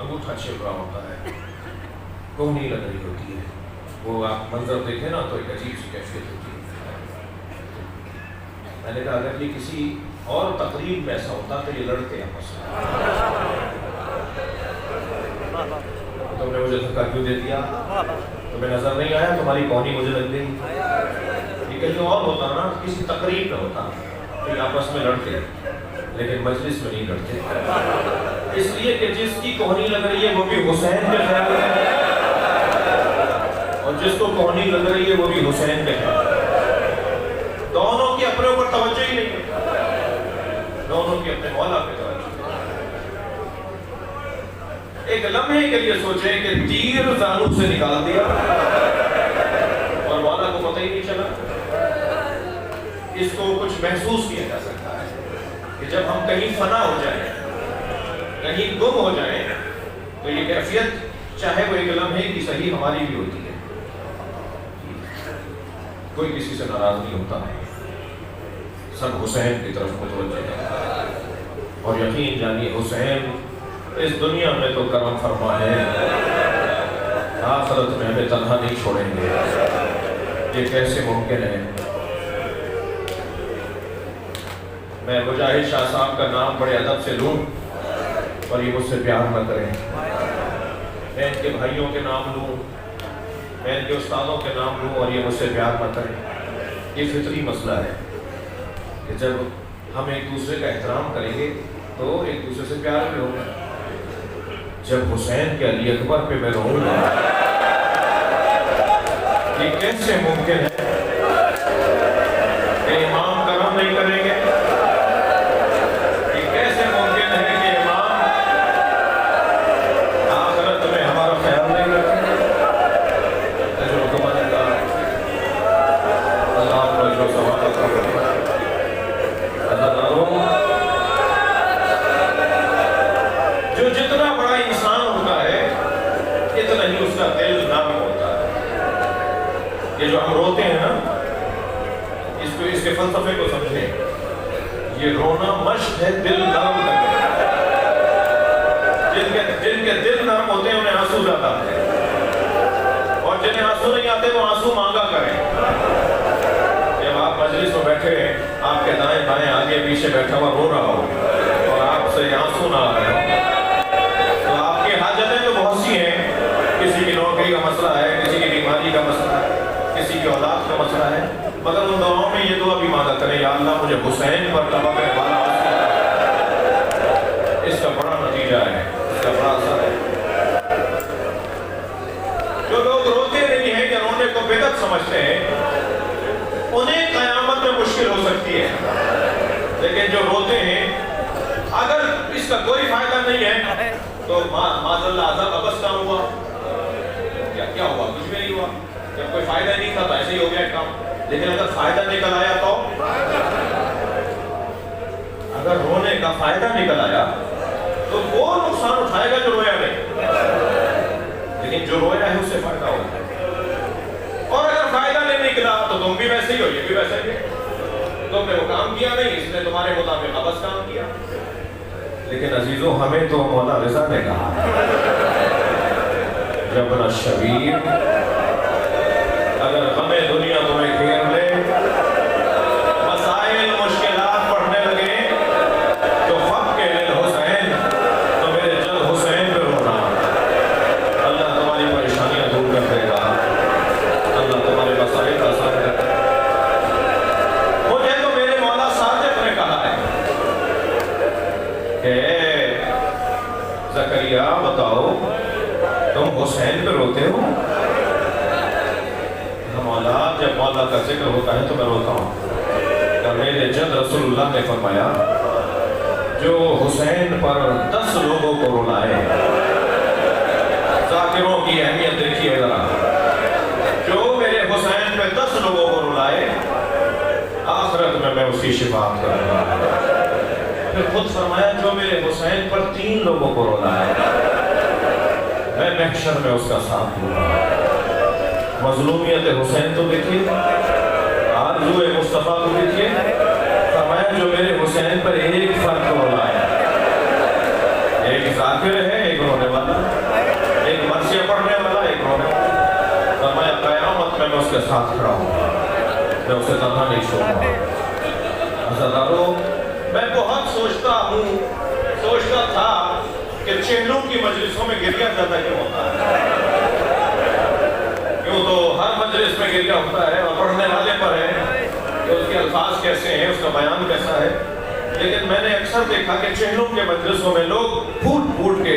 انگوٹھا چھپ رہا ہوتا ہے، کوہنی لگ رہی ہوتی ہے، وہ آپ منظر دیکھیں نا تو ایک عجیب سی کیفیت ہوتی ہے۔ میں نے کہا اگر یہ کسی اور تقریب میں ایسا ہوتا تو یہ لڑتے آپس میں، تم نے مجھے دھکا کیوں دے دیا، تمہیں نظر نہیں آیا، تمہاری کوہنی مجھے لگ گئی۔ یہ کہیں اور ہوتا نا، کسی تقریب میں ہوتا تو یہ آپس میں لڑتے، لیکن مجلس میں نہیں لڑتے، اس لیے کہ جس کی کوہنی لگ رہی ہے وہ بھی حسین کے خیال میں، اور جس کو کوہنی لگ رہی ہے وہ بھی حسین کے خیال میں، دونوں کی اپنے اوپر توجہ ہی نہیں ہے، دونوں کی اپنے مولا پہ توجہ۔ ایک لمحے کے لیے سوچیں کہ تیر زانو سے نکال دیا اور مولا کو پتہ ہی نہیں چلا۔ اس کو کچھ محسوس کیا جا سکتا ہے کہ جب ہم کہیں فنا ہو جائیں، کہیں گم ہو جائیں، تو یہ کیفیت چاہے وہ ایک لمحے کی صحیح ہماری بھی ہوتی ہے، کوئی کسی سے ناراض نہیں ہوتا، سب حسین کی طرف متوجہ ہے، اور یقین جانیے حسین اس دنیا میں تو کرم فرما ہے، آخرت میں ہمیں تنہا نہیں چھوڑیں گے۔ یہ کیسے ممکن ہے؟ میں مجاہد شاہ صاحب کا نام بڑے ادب سے لوں اور یہ مجھ سے پیار نہ کریں، میں ان کے بھائیوں کے نام لوں، میں ان کے استادوں کے نام لوں اور یہ مجھ سے پیار نہ کریں، یہ فطری مسئلہ ہے کہ جب ہم ایک دوسرے کا احترام کریں گے تو ایک دوسرے سے پیار بھی ہوگا۔ جب حسین کے علی اکبر پہ میں رہوں گا، یہ کیسے ممکن ہے کہ امام کرم نہیں کریں گے؟ یہ کیسے ممکن ہے کہ امام آخرت میں ہمارا خیال نہیں رکھیں گے؟ اللہ اس کا دل نرم ہوتا ہے. یہ جو ہم روتے ہیں نا، اس کے فلسفے کو سمجھیں. یہ رونا مشق ہے دل نرم کرنے کا. جن کے دل نرم ہوتے ہیں انہیں آنسو زیادہ آتے ہیں، اور جنہیں آنسو نہیں آتے وہ آنسو مانگا کریں. جب آپ مجلس میں بیٹھے ہیں، آپ کے دائیں بائیں آگے پیچھے بیٹھا ہوا رو رہا ہو اور آپ سے آنسو نہ آ رہے ہو، تو آپ کی حاجتیں تو بہت سی ہیں. کسی کی نوکری کا مسئلہ ہے، کسی کی بیماری کا مسئلہ ہے، کسی کی اولاد کا مسئلہ ہے، مگر ان دعاؤں میں یہ دعا بھی مانگا کریں، یا اللہ مجھے حسین پر طبقہ والا آنسو. اس کا بڑا نتیجہ ہے، اس کا بڑا اثر ہے. جو لوگ روتے نہیں ہیں یا رونے کو بدعت سمجھتے ہیں، انہیں قیامت میں مشکل ہو سکتی ہے. لیکن جو روتے ہیں، اگر اس کا کوئی فائدہ نہیں ہے تو معاذ اللہ عذاب ابس کا ہوا. کیا ہوا؟ کچھ بھی نہیں ہوا. جب کوئی فائدہ نہیں تھا تو ایسے ہی ہو گیا کام. لیکن اگر فائدہ نکل آیا تو، اگر رونے کا فائدہ نکل آیا تو وہ نقصان اٹھائے گا جو رویا نہیں، لیکن جو رویا ہے اس سے فائدہ ہوگا. اور اگر فائدہ نہیں نکلا تو تم بھی ویسے ہی ہو، یہ بھی ویسے ہی. تم نے وہ کام کیا نہیں، اس نے تمہارے مطابق ابس کام کیا. لیکن عزیزوں، ہمیں تو مولا رضا نے کہا جب نہ شبیر، اگر غم دنیا تمہیں گھیر لے، مسائل مشکلات پڑھنے لگے، تو خب کے دل حسین، تو میرے جلد حسین پہ رونا. اللہ تمہاری پریشانیاں دور کر دے گا، اللہ تمہارے مسائل آسان کر دے گا. مجھے تو میرے مولا صادق نے کہا ہے کہ زکریا بتاؤ تم حسین پہ روتے ہو؟ مولا، جب مولا کا ذکر ہوتا ہے تو میں روتا ہوں. کہ میرے جد رسول اللہ نے فرمایا جو حسین پر 10 لوگوں کو رلائے. ذاکروں کی اہمیت دیکھیے ذرا. جو میرے حسین پہ 10 لوگوں کو رلائے، آخرت میں اس کی شفاعت کروں گا. پھر خود فرمایا جو میرے حسین پر 3 لوگوں کو رلائے، میں محشر میں اس کا ساتھ دوں گا. مظلومیت حسین تو دیکھیے، آرزوئے مصطفیٰ کو دیکھیے. فرمایا جو میرے حسین پر ایک فرق کو رلائے، ایک ذاکر ہے، ایک رونے والا، ایک مرثیہ پڑھنے والا، ایک رونے والا. فرمایا قیامت میں اس کے ساتھ کھڑا ہوں گا، میں اسے تنہا نہیں چھوڑوں گا. عزیزانو، میں بہت سوچتا تھا کہ چہلوں کی مجلسوں میں گریہ زیادہ کیوں ہوتا ہے. کیوں تو ہر مجلس میں گریہ ہوتا ہے اور پڑھنے والے پر ہے کہ اس کے الفاظ کیسے ہیں، اس کا بیان کیسا ہے. لیکن میں نے اکثر دیکھا کہ چہلوں کے مجلسوں میں لوگ پھوٹ پھوٹ کے